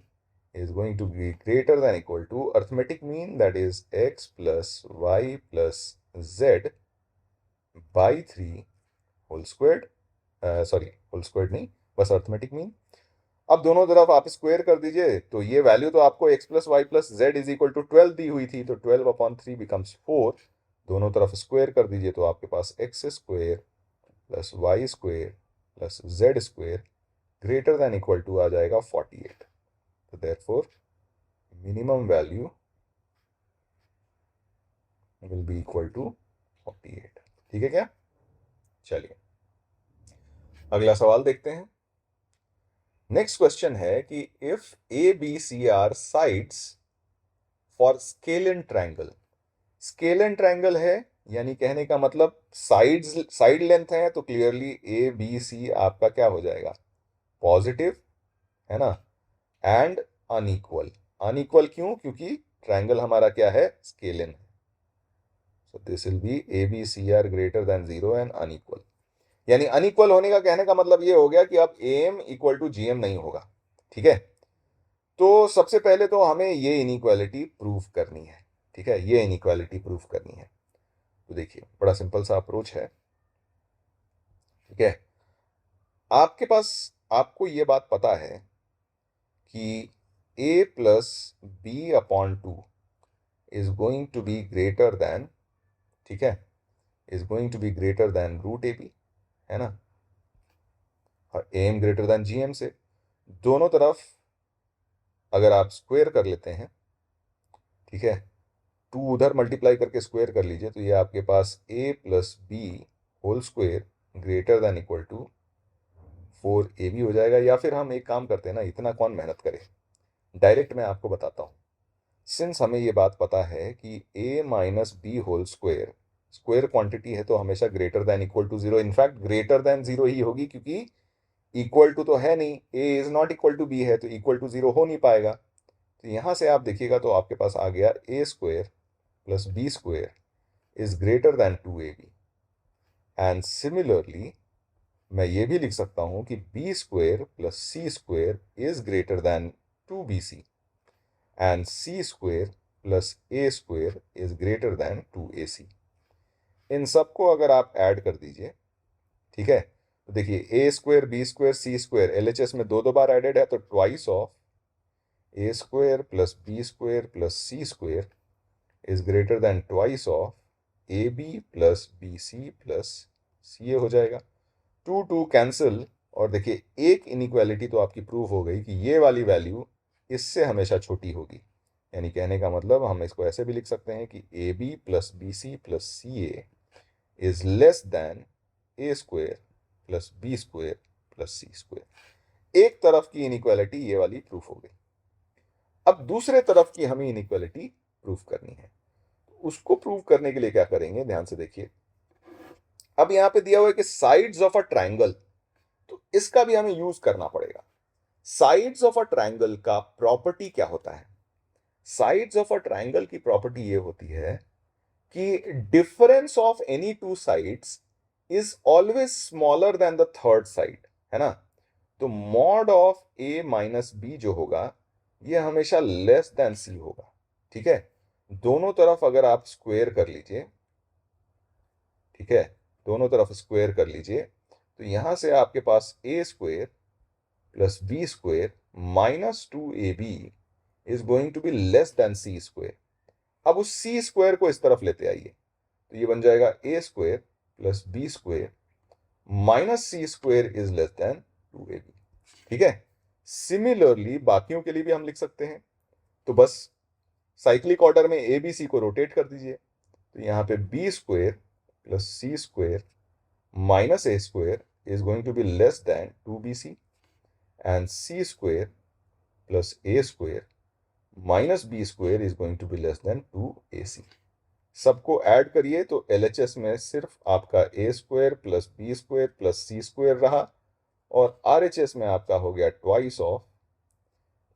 is going to be greater than equal to arithmetic mean, that is x plus y plus z by 3 whole squared, sorry whole squared नहीं, बस arithmetic mean. अब दोनों तरफ आप square कर दीजिए, तो ये वैल्यू तो आपको x plus Y plus z is equal to 12 दी हुई थी, तो 12/3 बिकम्स 4। दोनों तरफ स्क्वायर कर दीजिए तो आपके पास X square plus Y square plus Z square greater than equal to आ जाएगा 48। तो therefore minimum value will be equal to 48। ठीक है क्या? चलिए अगला सवाल देखते हैं। नेक्स्ट क्वेश्चन है कि if A B C are sides for scalene triangle. Scalene triangle है यानी कहने का मतलब साइड्स, साइड लेंथ है, तो क्लियरली ए बी सी आपका क्या हो जाएगा, पॉजिटिव, है ना, एंड अनइक्वल। अनइक्वल क्यों? क्योंकि ट्रायंगल हमारा क्या है, स्केलन है। So this will be a B C are greater than 0 and unequal. यानी अनइक्वल होने का कहने का मतलब ये हो गया कि अब एम इक्वल टू जीएम नहीं होगा। ठीक है, तो सबसे पहले तो हमें ये इनइक्वालिटी प्रूव करनी है। ठीक है, ये इनइक्वालिटी प्रूव करनी है। तो देखिए बड़ा सिंपल सा अप्रोच है। ठीक है, आपके पास, आपको ये बात पता है कि a plus b upon 2 is going to be greater than, ठीक है, is going to be greater than root A b, है ना, और M greater than G M से दोनों तरफ अगर आप स्क्वायर कर लेते हैं, ठीक है, 2 उधर मल्टीप्लाई करके स्क्वायर कर लीजिए, तो ये आपके पास a plus b whole square greater than equal to 4ab हो जाएगा। या फिर हम एक काम करते हैं ना, इतना कौन मेहनत करे, डायरेक्ट मैं आपको बताता हूँ। सिंस हमें ये बात पता है कि a minus b whole square square quantity है, तो हमेशा greater than equal to 0, in fact greater than 0 ही होगी, क्योंकि इक्वल टू तो है नहीं, a is not equal to b है, तो इक्वल टू 0 हो नहीं पाएगा। तो यहां से आप देखिएगा तो आपके पास आ गया a square plus B square is greater than 2ab। And similarly मैं ये भी लिख सकता हूं कि b square plus C square is greater than 2bc and C square plus A square is greater than 2ac। इन सबको अगर आप ऐड कर दीजिए, ठीक है, तो देखिए A square B square C square LHS में दो दो बार एडेड है, तो twice of A square plus B square plus C square is greater than twice of A B plus B C plus C A हो जाएगा। 2 2 cancel, और देखिए एक इनइक्वालिटी तो आपकी प्रूव हो गई कि ये वाली वैल्यू इससे हमेशा छोटी होगी। यानी कहने का मतलब हम इसको ऐसे भी लिख सकते हैं कि a B plus B C plus C a is less than a square plus B square plus C square. एक तरफ की इनइक्वालिटी ये वाली प्रूफ हो गई। अब दूसरे तरफ की हमें इनइक्वालिटी प्रूफ करनी है। उसको प्रूव करने के लिए क्या करेंगे, ध्यान से देखिए। अब यहां पे दिया हुआ है कि साइड्स ऑफ अ ट्रायंगल, तो इसका भी हमें यूज करना पड़ेगा। साइड्स ऑफ अ ट्रायंगल का प्रॉपर्टी क्या होता है? साइड्स ऑफ अ ट्रायंगल की प्रॉपर्टी ये होती है कि difference of any two sides is always smaller than the third side, है ना। तो mod of a minus b जो होगा ये हमेशा लेस देन सी होगा। ठीक है, दोनों तरफ अगर आप स्क्वायर कर लीजिए, ठीक है, दोनों तरफ स्क्वायर कर लीजिए, तो यहां से आपके पास A square plus B square minus 2ab is going to be less than C square. अब उस सी स्क्वायर को इस तरफ लेते आइए, तो ये बन जाएगा A square plus B square minus C square is less than 2ab। ठीक है, सिमिलरली बाकियों के लिए भी हम लिख सकते हैं। तो बस साइक्लिक ऑर्डर में ए बी सी को रोटेट कर दीजिए, तो यहां पे b square plus C square minus a square is going to be less than 2bc and c square plus a square minus b square is going to be less than 2ac. सबको add करिए तो LHS में सिर्फ आपका a square plus b square plus c square रहा और RHS में आपका हो गया twice of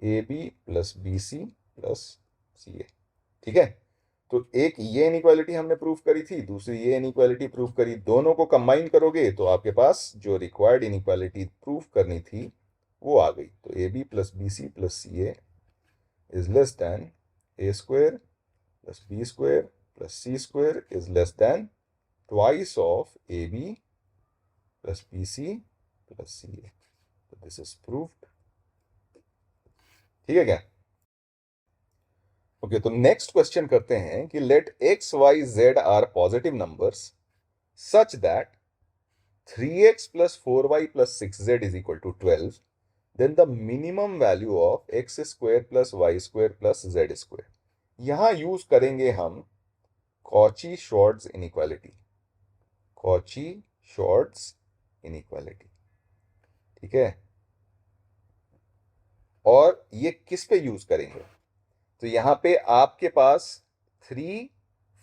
ab plus bc plus ca। ठीक है, तो एक ये इनइक्वालिटी हमने प्रूव करी थी, दूसरी ये इनइक्वालिटी प्रूव करी, दोनों को कंबाइन करोगे तो आपके पास जो रिक्वायर्ड इनइक्वालिटी प्रूव करनी थी वो आ गई। तो ab plus bc plus ca is less than a square plus b square plus c square is less than twice of AB plus BC plus CA. So this is proved. ठीक है क्या? Okay, तो next question करते हैं कि let x, y, z are positive numbers such that 3x plus 4y plus 6z is equal to 12, then the minimum value of x square plus y square plus z square. यहां use करेंगे हम Cauchy-Schwarz inequality, Cauchy-Schwarz inequality. ठीक है, और ये किस पे use करेंगे? तो यहां पे आपके पास 3,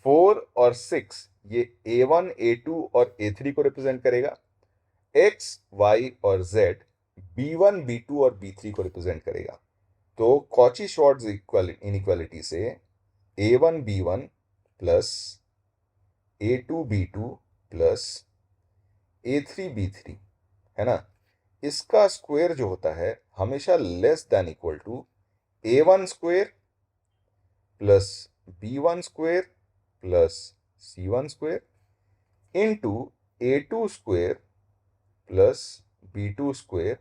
4 और 6 ये a1, a2 और a3 को रिप्रेजेंट करेगा, x, y और z b1, b2 और b3 को रिप्रेजेंट करेगा। तो कॉची-श्वार्ट्ज इनइक्वालिटी से a1 b1 plus a2 b2 plus a3 b3 है ना, इसका स्क्वायर जो होता है हमेशा less than equal to a1 square plus b1 square plus c1 square into a2 square plus b2 square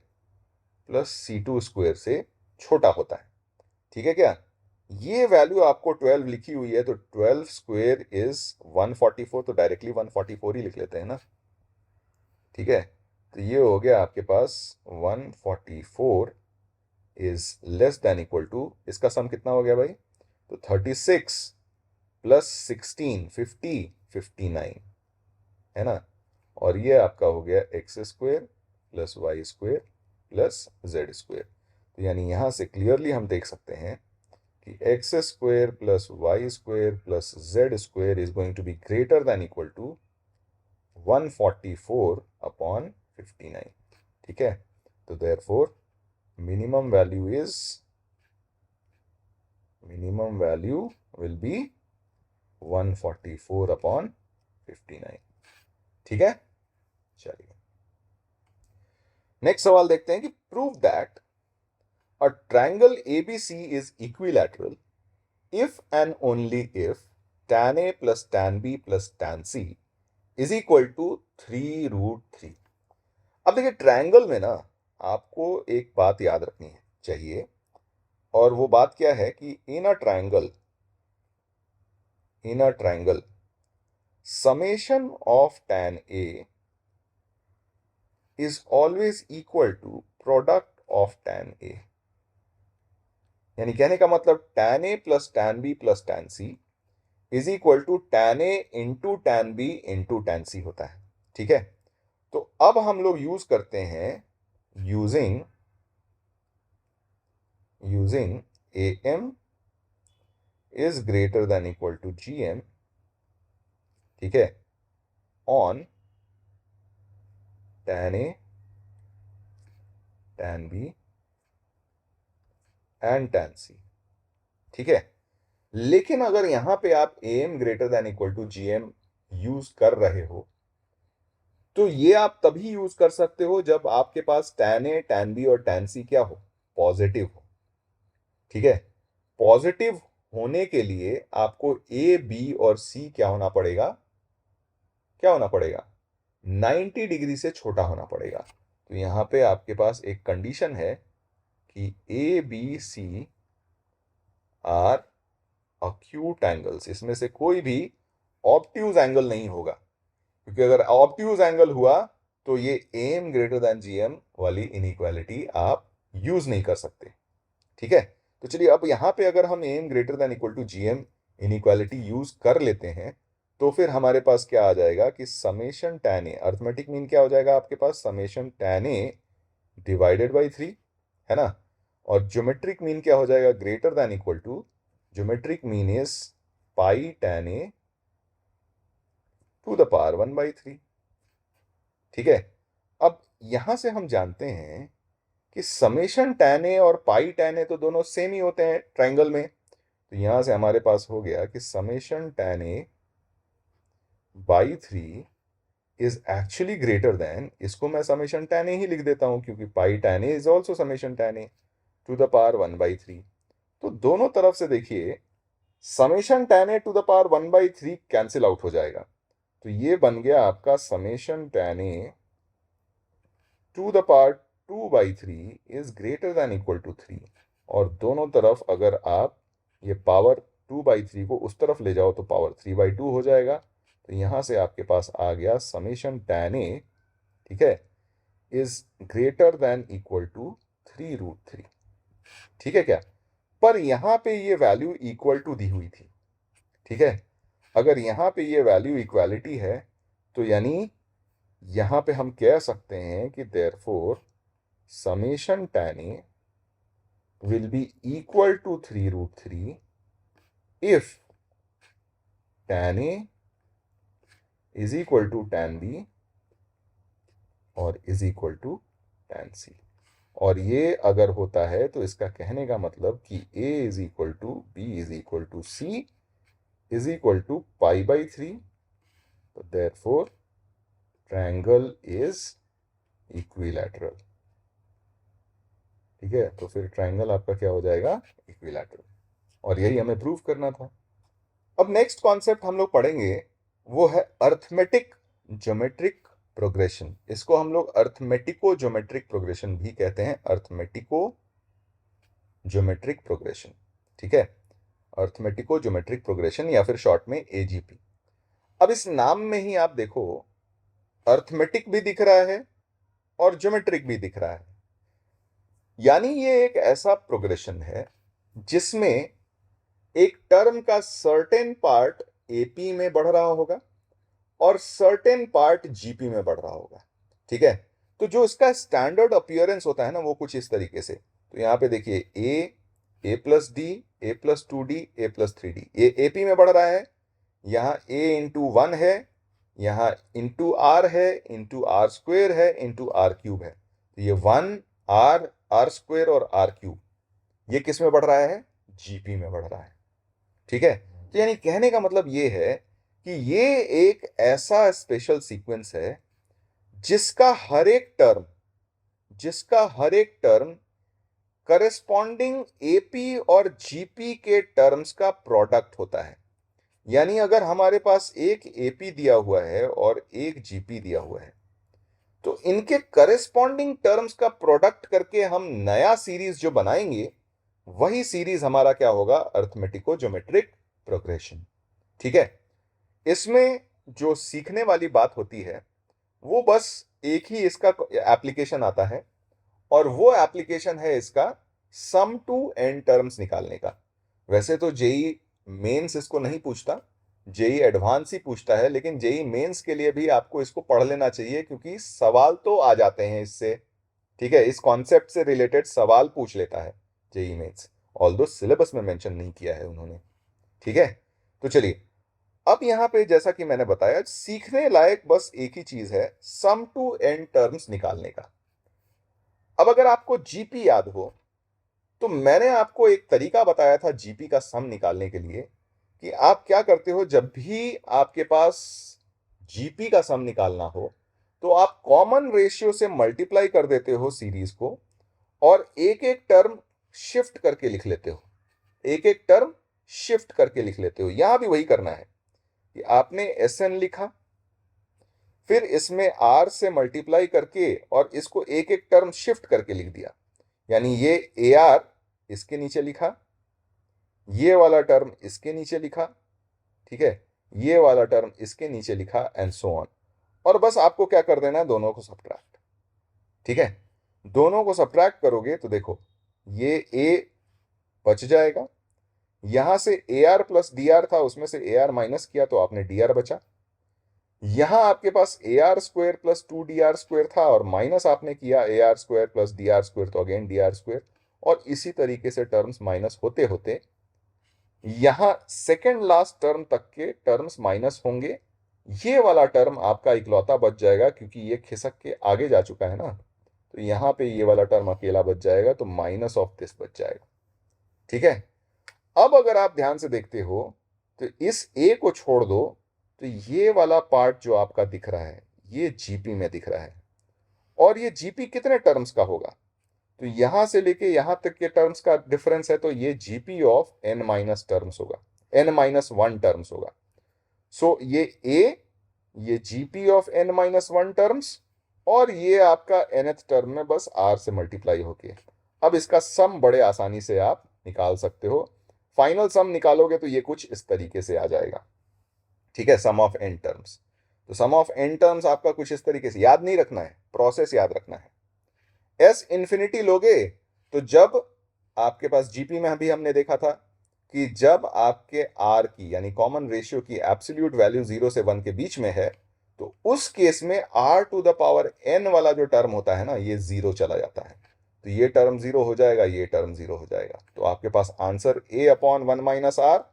plus c2 square से छोटा होता है। ठीक है क्या? ये वैल्यू आपको 12 लिखी हुई है, तो 12 स्क्वायर इज 144, तो डायरेक्टली 144 ही लिख लेते हैं ना। ठीक है, तो ये हो गया आपके पास 144 is less than equal to, इसका सम कितना हो गया भाई? तो 36 प्लस 16 50 59 है ना, और ये आपका हो गया x square plus Y square plus Z square. तो यानी यहां से क्लियरली हम देख सकते हैं कि x square plus Y square plus Z square is going to be greater than equal to 144 upon 59। ठीक है, तो therefore minimum value will be 144 upon 59। ठीक है, चलिए नेक्स्ट सवाल देखते हैं कि prove that a triangle ABC is equilateral if and only if tan A plus tan B plus tan C is equal to 3√3। अब देखिए, ट्रायंगल में ना आपको एक बात याद रखनी चाहिए, और वो बात क्या है कि in a triangle summation of tan A is always equal to product of tan A। यानी कहने का मतलब tan A plus tan B plus tan C is equal to tan A into tan B into tan C होता है। ठीक है, तो अब हम लोग यूज करते हैं using AM is greater than equal to GM। ठीक है, on tan A, tan B and tan C। ठीक है, लेकिन अगर यहां पे आप AM greater than equal to GM use कर रहे हो तो ये आप तभी यूज कर सकते हो जब आपके पास tan A, tan B और tan C क्या हो? पॉजिटिव हो। ठीक है, पॉजिटिव होने के लिए आपको A, B और C क्या होना पड़ेगा? 90 डिग्री से छोटा होना पड़ेगा। तो यहां पे आपके पास एक कंडीशन है कि A, B, C are acute angles, इसमें से कोई भी ऑब्ट्यूज एंगल नहीं होगा, क्योंकि अगर ऑब्ट्यूज एंगल हुआ तो ये AM ग्रेटर देन GM वाली इनइक्वालिटी आप यूज नहीं कर सकते। ठीक है, तो चलिए अब यहां पे अगर हम AM greater than equal to GM inequality use कर लेते हैं तो फिर हमारे पास क्या आ जाएगा कि summation tan a, arithmetic mean क्या हो जाएगा आपके पास, summation tan a divided by 3, है ना। और ज्योमेट्रिक मीन क्या हो जाएगा, greater than equal to, geometric mean is pi tan a to the power 1/3। ठीक है। अब यहां से हम जानते हैं कि समेशन tan a और पाई tan a तो दोनों सेम ही होते हैं ट्रायंगल में। तो यहां से हमारे पास हो गया कि summation tan a by 3 is actually greater than, इसको मैं समेशन tan a ही लिख देता हूं क्योंकि pi tan a is also summation tan a to the power 1/3। तो दोनों तरफ से देखिए summation tan a to the power 1/3 cancel out हो जाएगा। तो ये बन गया आपका summation tan a to the power 2/3 is greater than equal to 3। और दोनों तरफ अगर आप ये पावर 2/3 को उस तरफ ले जाओ तो पावर 3/2 हो जाएगा। तो यहां से आपके पास आ गया समेशन tan a, ठीक है, is greater than equal to 3√3। ठीक है क्या। पर यहां पे ये वैल्यू इक्वल टू दी हुई थी। ठीक है। अगर यहां पे ये वैल्यू इक्वालिटी है तो यानी यहां पे हम कह सकते हैं कि therefore summation tan a will be equal to 3√3 if tan a is equal to tan b और is equal to tan c। और ये अगर होता है तो इसका कहने का मतलब कि a is equal to b is equal to c is equal to pi/3। तो therefore triangle is equilateral। ठीक है। तो फिर ट्रायंगल आपका क्या हो जाएगा, इक्विलैटरल। और यही हमें प्रूव करना था। अब नेक्स्ट कॉन्सेप्ट हम लोग पढ़ेंगे वो है अर्थमेटिक ज्योमेट्रिक प्रोग्रेशन। इसको हम लोग अर्थमेटिको ज्योमेट्रिक प्रोग्रेशन भी कहते हैं, अर्थमेटिको ज्योमेट्रिक प्रोग्रेशन। ठीक है। अर्थमेटिको ज्योमेट्रिक प्रोग्रेशन या फिर शॉर्ट में एजीपी। अब इस नाम में ही आप देखो अर्थमेटिक भी दिख रहा है और ज्योमेट्रिक भी दिख रहा है। यानी ये एक ऐसा प्रोग्रेशन है जिसमें एक टर्म का सर्टेन पार्ट एपी में बढ़ रहा होगा और सर्टेन पार्ट जीपी में बढ़ रहा होगा। ठीक है। तो जो इसका स्टैंडर्ड अपीयरेंस होता है ना वो कुछ इस तरीके से। तो यहां पे देखिए a+d a+2d a+3d, ये एपी में बढ़ रहा है। यहां a×1 है, यहां इंटू आर है, इंटू आर स्क्वेयर है, इंटू आर क्यूब है। तो ये 1 आर, आर स्क्वेयर और आर क्यूब ये किस में बढ़ रहा है, जीपी में बढ़ रहा है। ठीक है। तो यानी कहने का मतलब ये है कि ये एक ऐसा स्पेशल सीक्वेंस है जिसका हर एक टर्म करेस्पॉन्डिंग एपी और जीपी के टर्म्स का प्रोडक्ट होता है। यानी अगर हमारे पास एक एपी दिया हुआ है और एक जीपी दिया हुआ है तो इनके करेस्पॉन्डिंग टर्म्स का प्रोडक्ट करके हम नया सीरीज जो बनाएंगे वही सीरीज हमारा क्या होगा, अर्थमेटिको ज्योमेट्रिक प्रोग्रेशन। ठीक है। इसमें जो सीखने वाली बात होती है वो बस एक ही इसका एप्लीकेशन आता है और वो एप्लीकेशन है इसका सम टू एन टर्म्स निकालने का। वैसे तो जेई मेंस इसको नहीं पूछता, जेई एडवांस ही पूछता है, लेकिन जेई मेंस के लिए भी आपको इसको पढ़ लेना चाहिए क्योंकि सवाल तो आ जाते हैं इससे। ठीक है। इस कॉन्सेप्ट से रिलेटेड सवाल पूछ लेता है जेई मेंस, ऑल्दो सिलेबस में मेंशन नहीं किया है उन्होंने। ठीक है। तो चलिए अब यहां पे जैसा कि मैंने बताया सीखने लायक बस एक ही चीज है, सम टू एन टर्म्स निकालने का। अब अगर आपको जीपी याद हो तो मैंने आपको एक तरीका बताया था जीपी का सम निकालने के लिए कि आप क्या करते हो जब भी आपके पास जीपी का सम निकालना हो तो आप कॉमन रेशियो से मल्टीप्लाई कर देते हो सीरीज को और एक एक टर्म शिफ्ट करके लिख लेते हो, एक एक टर्म शिफ्ट करके लिख लेते हो। यहां भी वही करना है कि आपने एसएन लिखा, फिर इसमें आर से मल्टीप्लाई करके और इसको एक एक टर्म शिफ्ट करके लिख दिया। यानी ये ए आर इसके नीचे लिखा, ये वाला टर्म इसके नीचे लिखा, ठीक है, ये वाला टर्म इसके नीचे लिखा एंड सो ऑन। और बस आपको क्या कर देना है, दोनों को सब्ट्रैक्ट। ठीक है। दोनों को सब्ट्रैक्ट करोगे तो देखो ये ए बच जाएगा, यहां से A R plus D are था, उसमें से ए आर माइनस किया तो आपने डी आर बचा। यहां आपके पास A R square plus two D R square था और माइनस आपने किया A R square plus D R square, तो अगेन डी आर स्क्वायर। और इसी तरीके से टर्म्स माइनस होते होते यहां सेकेंड लास्ट टर्म तक के टर्म्स माइनस होंगे। ये वाला टर्म आपका इकलौता बच जाएगा क्योंकि ये खिसक के आगे जा चुका है ना, तो यहां पे ये वाला टर्म अकेला बच जाएगा, तो माइनस ऑफ दिस बच जाएगा। ठीक है। अब अगर आप ध्यान से देखते हो तो इस ए को छोड़ दो, तो ये वाला पार्ट जो आपका दिख रहा है ये जीपी में दिख रहा है। और ये जीपी कितने टर्म्स का होगा, तो यहां से लेके यहां तक के टर्म्स का डिफरेंस है, तो ये GP of n minus terms होगा, एन माइनस वन टर्म्स होगा। सो ये ए, ये GP of n minus one terms, और ये आपका nth टर्म में बस आर से मल्टीप्लाई होके। अब इसका सम बड़े आसानी से आप निकाल सकते हो। फाइनल सम निकालोगे तो ये कुछ इस तरीके से आ जाएगा। ठीक है, सम ऑफ एन टर्म्स। तो सम ऑफ एन टर्म्स आपका कुछ इस तरीके से, याद नहीं रखना है, प्रोसेस याद रखना है। एस इंफिनिटी लोगे तो जब आपके पास जीपी में अभी हमने देखा था कि जब आपके आर की यानी कॉमन रेशियो की एब्सोल्यूट वैल्यू 0 से 1 के बीच में है, तो उस केस में r to the power n वाला जो टर्म होता है ना, ये 0 चला जाता है। तो ये टर्म 0 हो जाएगा, ये टर्म 0 हो जाएगा। तो आपके पास answer A upon one minus R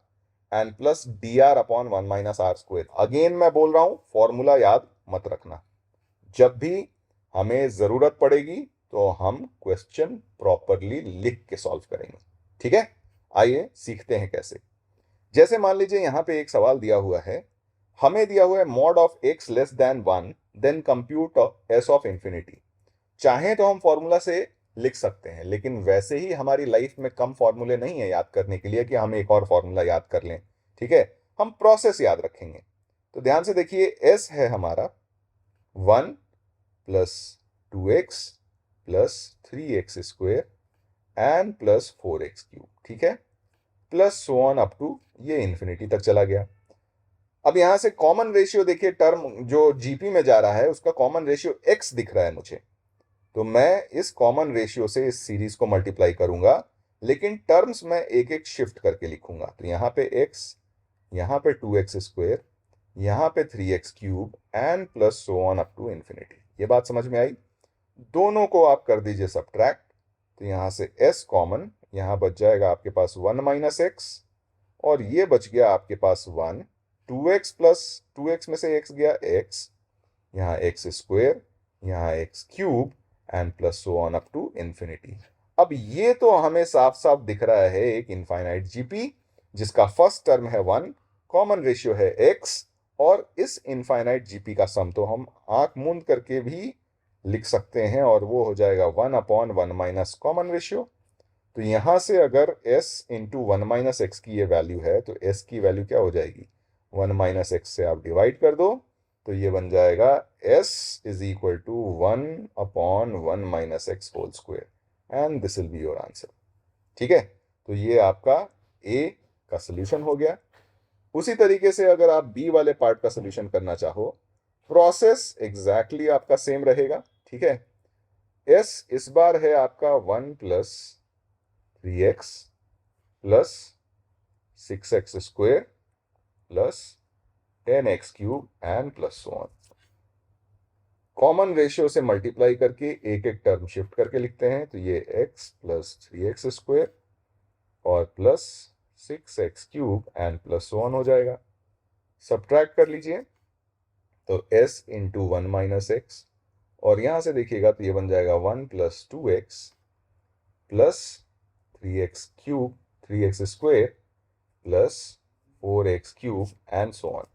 and plus D R upon one minus R square. Again मैं बोल रहा हूं, फॉर्मूला याद मत रखना, जब भी हमें जरूरत पड़ेगी तो हम क्वेश्चन प्रॉपरली लिख के सॉल्व करेंगे। ठीक है, आइए सीखते हैं कैसे। जैसे मान लीजिए यहां पे एक सवाल दिया हुआ है, हमें दिया हुआ है mod of x less than 1 then compute s of infinity. चाहे तो हम फॉर्मूला से लिख सकते हैं, लेकिन वैसे ही हमारी लाइफ में कम फॉर्मूले नहीं है याद करने के लिए कि हम एक और फॉर्मूला याद कर लें। ठीक है, हम प्रोसेस याद रखेंगे। तो ध्यान से देखिए, एस है हमारा 1 plus 2x plus 3x square and plus 4x cube. ठीक है, plus so on up to ये इंफिनिटी तक चला गया। अब यहां से कॉमन रेशियो देखिए, टर्म जो जीपी में जा रहा है उसका कॉमन रेशियो x दिख रहा है मुझे, तो मैं इस कॉमन रेशियो से इस सीरीज को मल्टीप्लाई करूंगा, लेकिन टर्म्स में एक एक शिफ्ट करके लिखूंगा। तो यहां पे x, यहां पे 2x स्क्वेयर, यहां पे 3x cube and plus so on up to infinity. ये बात समझ में आई? दोनों को आप कर दीजिए सब्ट्रैक्ट, तो यहां से s कॉमन, यहां बच जाएगा आपके पास 1 माइनस एक्स, और ये बच गया आपके पास 1, 2x प्लस 2x में से x गया x, यहाँ x स्क्वेयर, यहाँ x cube and plus so on up to infinity. अब ये तो हमें साफ साफ दिख रहा है एक इनफाइनाइट जीपी जिसका फर्स्ट टर्म है 1, कॉमन रेशियो है x, और इस इनफाइनाइट जीपी का सम तो हम आंख मूंद करके भी लिख सकते हैं, और वो हो जाएगा 1 अपॉन 1 माइनस कॉमन रेशियो। तो यहां से अगर s into one minus x की ये वैल्यू है, तो s की वैल्यू क्या हो जाएगी, 1 माइनस एक्स से आप डिवाइड कर दो, तो ये बन जाएगा s is equal to 1 upon 1 minus X whole square, and this will be your answer. ठीक है, तो ये आपका a का सोल्यूशन हो गया। उसी तरीके से अगर आप b वाले पार्ट का सोल्यूशन करना चाहो, प्रोसेस एग्जैक्टली आपका सेम रहेगा। ठीक है, s इस बार है आपका 1 plus 3x plus 6x square plus 10x cube and plus so on. Common ratio से मल्टीप्लाई करके एक एक टर्म शिफ्ट करके लिखते हैं, तो ये x प्लस 3x स्क्वेयर और plus 6x cube and plus so on हो जाएगा। सब्ट्रैक्ट कर लीजिए, तो s इंटू 1 माइनस एक्स, और यहां से देखिएगा तो ये बन जाएगा 1 plus 2x plus 3x cube, 3x square plus 4x cube and so on.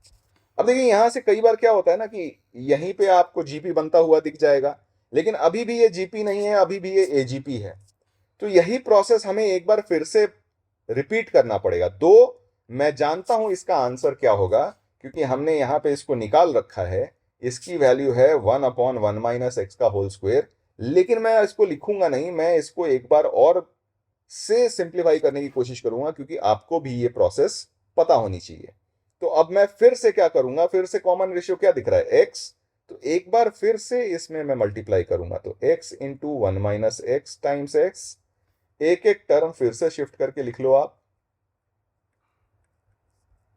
अब देखिए यहां से कई बार क्या होता है ना कि यहीं पे आपको जीपी बनता हुआ दिख जाएगा, लेकिन अभी भी ये जीपी नहीं है, अभी भी ये एजीपी है। तो यही प्रोसेस हमें एक बार फिर से रिपीट करना पड़ेगा। दो मैं जानता हूं इसका आंसर क्या होगा, क्योंकि हमने यहां पे इसको निकाल रखा है, इसकी वैल्यू है 1 अपॉन 1 माइनस एक्स का होल स्क्वेयर, लेकिन मैं इसको लिखूंगा नहीं, मैं इसको एक बार और से सिंप्लीफाई करने की कोशिश करूंगा, क्योंकि आपको भी ये प्रोसेस पता होनी चाहिए। तो अब मैं फिर से क्या करूंगा, फिर से कॉमन रेशियो क्या दिख रहा है, x, तो एक बार फिर से इसमें मैं मल्टीप्लाई करूंगा, तो x into 1 minus x times x. एक एक टर्म फिर से शिफ्ट करके लिख लो आप,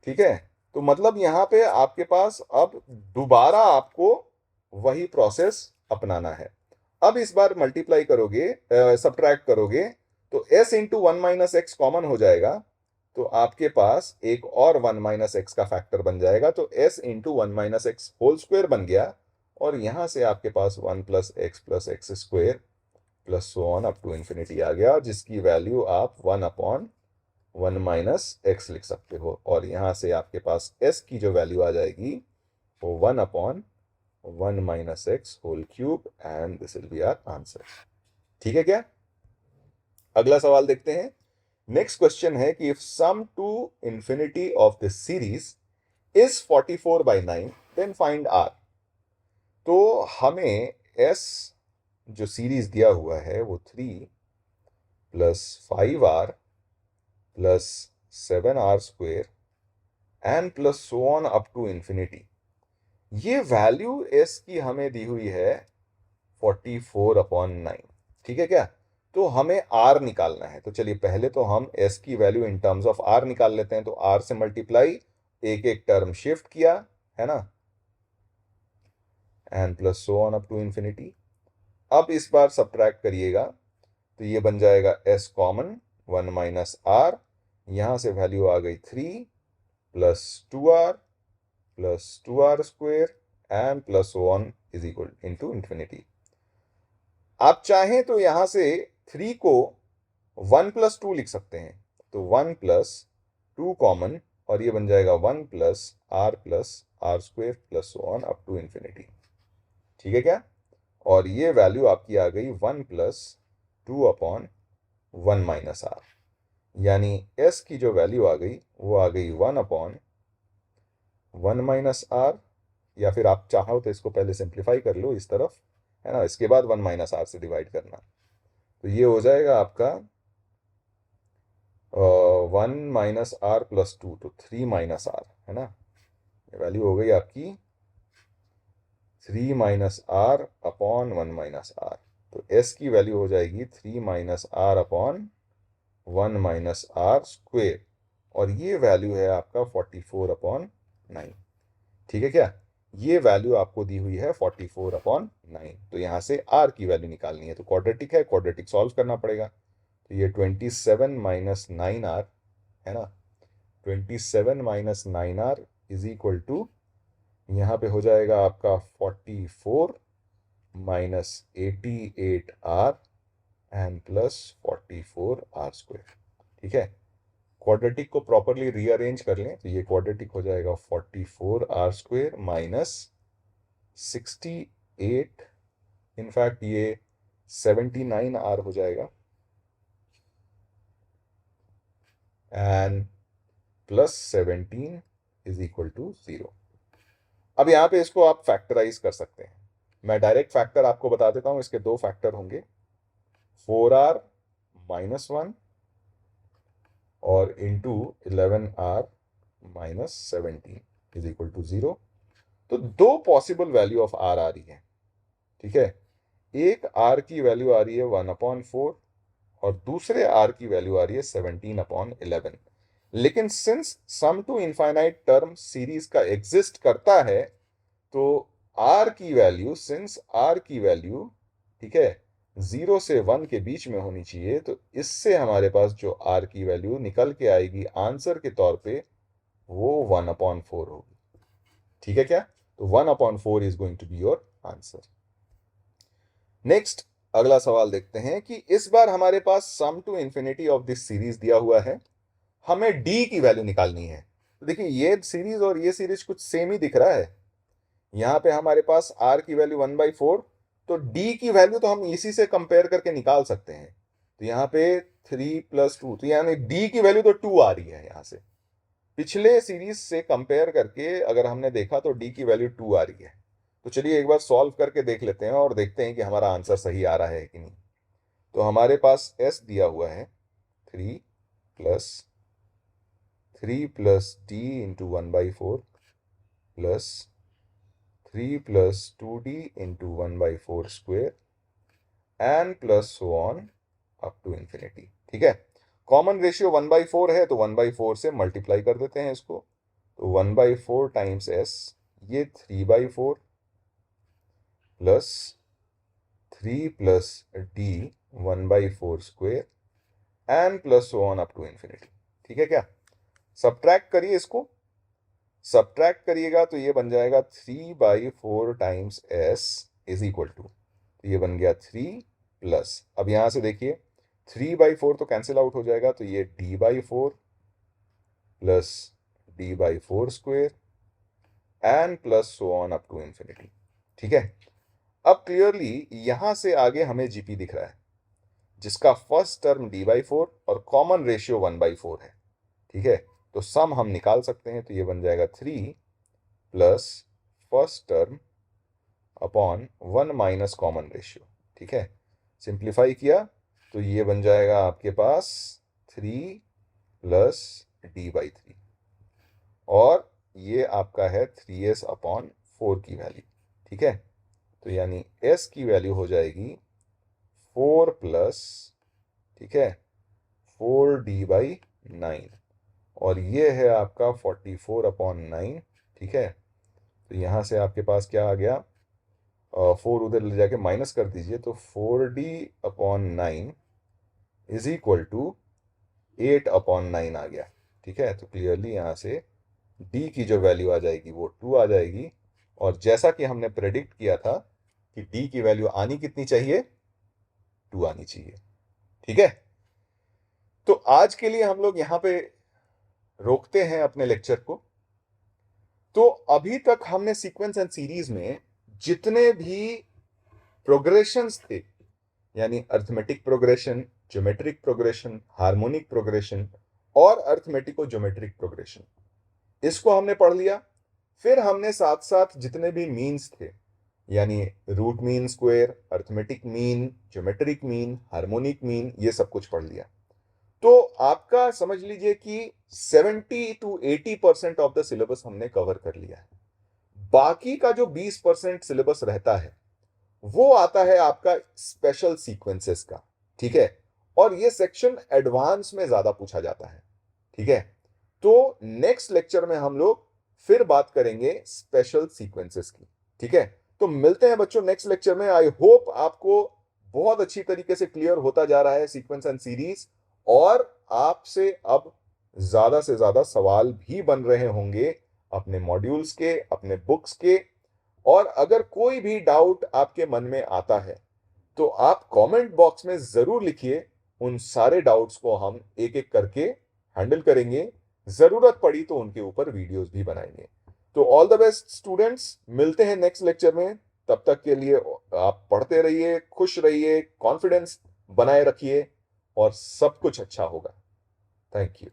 ठीक है, तो मतलब यहाँ पे आपके पास अब दोबारा आपको वही प्रोसेस अपनाना है। अब इस बार मल्टीप्लाई करोगे, सब्ट्रैक्ट करोगे, तो s into one minus X common हो जाएगा, तो आपके पास एक और वन माइनस एक्स का फैक्टर बन जाएगा, तो s into one minus X whole square बन गया, और यहां से आपके पास one plus X square plus so on up to infinity आ गया, जिसकी वैल्यू आप one upon one minus X लिख सकते हो, और यहां से आपके पास s की जो वैल्यू आ जाएगी वो one upon one minus X whole cube, and this will be our answer. ठीक है क्या? अगला सवाल देखते हैं। नेक्स्ट क्वेश्चन है कि if sum to infinity of this series is 44/9 then find R. तो हमें s जो सीरीज दिया हुआ है वो 3 + 5r + 7r square and plus so on up to infinity, ये वैल्यू s की हमें दी हुई है 44/9। ठीक है क्या? तो हमें r निकालना है, तो चलिए पहले तो हम s की value in terms of r निकाल लेते हैं। तो r से मल्टीप्लाई, एक एक टर्म शिफ्ट किया, है ना, and plus so on up to infinity. अब इस बार सब्ट्रैक्ट करिएगा, तो ये बन जाएगा s common, one minus R, यहां से वैल्यू आ गई 3 + 2r square and plus one is equal into infinity. आप चाहें तो यहां से 3 को 1 + 2 लिख सकते हैं, तो 1 + 2 कॉमन, और ये बन जाएगा 1 + r square plus one up to infinity. ठीक है क्या? और ये वैल्यू आपकी आ गई 1 + 2/1 माइनस आर, यानी s की जो वैल्यू आ गई वो आ गई 1/1 माइनस आर, या फिर आप चाहो तो इसको पहले सिंप्लीफाई कर लो इस तरफ, है ना, इसके बाद 1 - r से डिवाइड करना, तो ये हो जाएगा आपका 1 - r + 2, तो 3 - r, है ना, ये वैल्यू हो गई आपकी 3 - r/1 - r, तो s की वैल्यू हो जाएगी 3 - r/1 - r स्क्वेयर, और ये वैल्यू है आपका 44/9। ठीक है क्या? ये वैल्यू आपको दी हुई है 44/9, तो यहां से r की वैल्यू निकालनी है, तो क्वाड्रेटिक है, क्वाड्रेटिक सॉल्व करना पड़ेगा, तो ये 27 - 9r, है ना, 27 - 9r इज इक्वल टू, यहाँ पे हो जाएगा आपका 44 - 88r and plus 44r square. ठीक है, क्वाड्रेटिक को प्रॉपरली रीअरेंज कर लें, तो ये क्वाड्रेटिक हो जाएगा 44r स्क्वेयर माइनस 68, इनफैक्ट ये 79r हो जाएगा, and plus 17 is equal to 0। अब यहाँ पे इसको आप फैक्टराइज कर सकते हैं। मैं डायरेक्ट फैक्टर आपको बता देता हूँ, इसके दो फैक्टर होंगे, 4r - 1 और into 11r - 17 is equal to 0। तो दो पॉसिबल वैल्यू ऑफ r आ रही है। ठीक है, एक r की वैल्यू आ रही है 1/4 और दूसरे r की वैल्यू आ रही है 17/11। लेकिन since sum to infinite term series का एग्जिस्ट करता है, तो r की वैल्यू, सिंस r की वैल्यू, ठीक है, 0 से 1 के बीच में होनी चाहिए, तो इससे हमारे पास जो r की वैल्यू निकल के आएगी आंसर के तौर पे, वो 1/4 होगी। ठीक है क्या? तो 1/4 is going to be your answer. Next अगला सवाल देखते हैं कि इस बार हमारे पास sum to infinity of this series दिया हुआ है, हमें d की वैल्यू निकालनी है। तो देखिए ये सीरीज और ये सीरीज कुछ सेम ही दिख रहा है। यहाँ पे हमारे पास r की वैल्यू 1/4, तो d की वैल्यू तो हम इसी से कंपेयर करके निकाल सकते हैं। तो यहाँ पे 3 + 2, तो यानी d की वैल्यू तो 2 आ रही है। यहाँ से पिछले सीरीज से कंपेयर करके अगर हमने देखा तो d की वैल्यू 2 आ रही है। तो चलिए एक बार सॉल्व करके देख लेते हैं और देखते हैं कि हमारा आंसर सही आ रहा है कि नहीं। तो हमारे पास s दिया हुआ है 3 + d into 1/4 plus 3 + 2d into 1/4 square and plus so on up to infinity. ठीक है, कॉमन रेशियो 1/4 है, तो 1/4 से मल्टीप्लाई कर देते हैं इसको, तो 1/4 टाइम्स एस, ये 3/4 plus 3 plus D 1/4 square and plus so on up to infinity. ठीक है क्या? सब्ट्रैक्ट करिए इसको, सब्ट्रैक्ट करिएगा तो ये बन जाएगा 3/4 times S is equal to, तो ये बन गया 3 प्लस, अब यहां से देखिए 3/4 तो कैंसिल आउट हो जाएगा, तो ये d/4 plus d/4 square and plus so on up to infinity. ठीक है, अब क्लियरली यहां से आगे हमें जीपी दिख रहा है, जिसका फर्स्ट टर्म d/4 और कॉमन रेशियो 1/4 है। ठीक है, तो सम हम निकाल सकते हैं, तो ये बन जाएगा 3 plus first term upon 1 minus common ratio. ठीक है, सिंप्लीफाई किया तो ये बन जाएगा आपके पास 3 प्लस d/3 और ये आपका है 3s अपॉन 4 की वैल्यू। ठीक है, तो यानी s की वैल्यू हो जाएगी 4 प्लस, ठीक है, 4d/9 और ये है आपका 44/9। ठीक है, तो यहाँ से आपके पास क्या आ गया, 4 उधर ले जाके माइनस कर दीजिए, तो 4d/9 इज इक्वल टू 8/9 आ गया। ठीक है, तो क्लियरली यहाँ से d की जो वैल्यू आ जाएगी वो 2 आ जाएगी, और जैसा कि हमने प्रेडिक्ट किया था कि d की वैल्यू आनी कितनी चाहिए, 2 आनी चाहिए। ठीक है, तो आज के लिए हम लोग यहाँ पे रोकते हैं अपने लेक्चर को। तो अभी तक हमने सीक्वेंस एंड सीरीज में जितने भी प्रोग्रेशंस थे, यानी arithmetic progression, geometric progression, harmonic progression और अर्थमेटिको ज्योमेट्रिक प्रोग्रेशन, इसको हमने पढ़ लिया। फिर हमने साथ साथ जितने भी मीन्स थे, यानी root mean square, arithmetic mean, geometric mean, harmonic mean, ये सब कुछ पढ़ लिया। तो आपका समझ लीजिए कि 70 to 80% ऑफ द सिलेबस हमने कवर कर लिया है। बाकी का जो 20% सिलेबस रहता है वो आता है आपका स्पेशल सीक्वेंसेस का। ठीक है, और ये सेक्शन एडवांस में ज्यादा पूछा जाता है। ठीक है, तो नेक्स्ट लेक्चर में हम लोग फिर बात करेंगे स्पेशल सीक्वेंसेस की। ठीक है, तो मिलते हैं बच्चों नेक्स्ट लेक्चर में। आई होप आपको बहुत अच्छी तरीके से क्लियर होता जा रहा है सीक्वेंस एंड सीरीज, और आपसे अब ज्यादा से ज्यादा सवाल भी बन रहे होंगे अपने मॉड्यूल्स के, अपने बुक्स के। और अगर कोई भी डाउट आपके मन में आता है तो आप कमेंट बॉक्स में जरूर लिखिए, उन सारे डाउट्स को हम एक एक करके हैंडल करेंगे, जरूरत पड़ी तो उनके ऊपर वीडियोस भी बनाएंगे। तो ऑल द बेस्ट स्टूडेंट्स, मिलते हैं नेक्स्ट लेक्चर में। तब तक के लिए आप पढ़ते रहिए, खुश रहिए, कॉन्फिडेंस बनाए रखिए और सब कुछ अच्छा होगा। Thank you.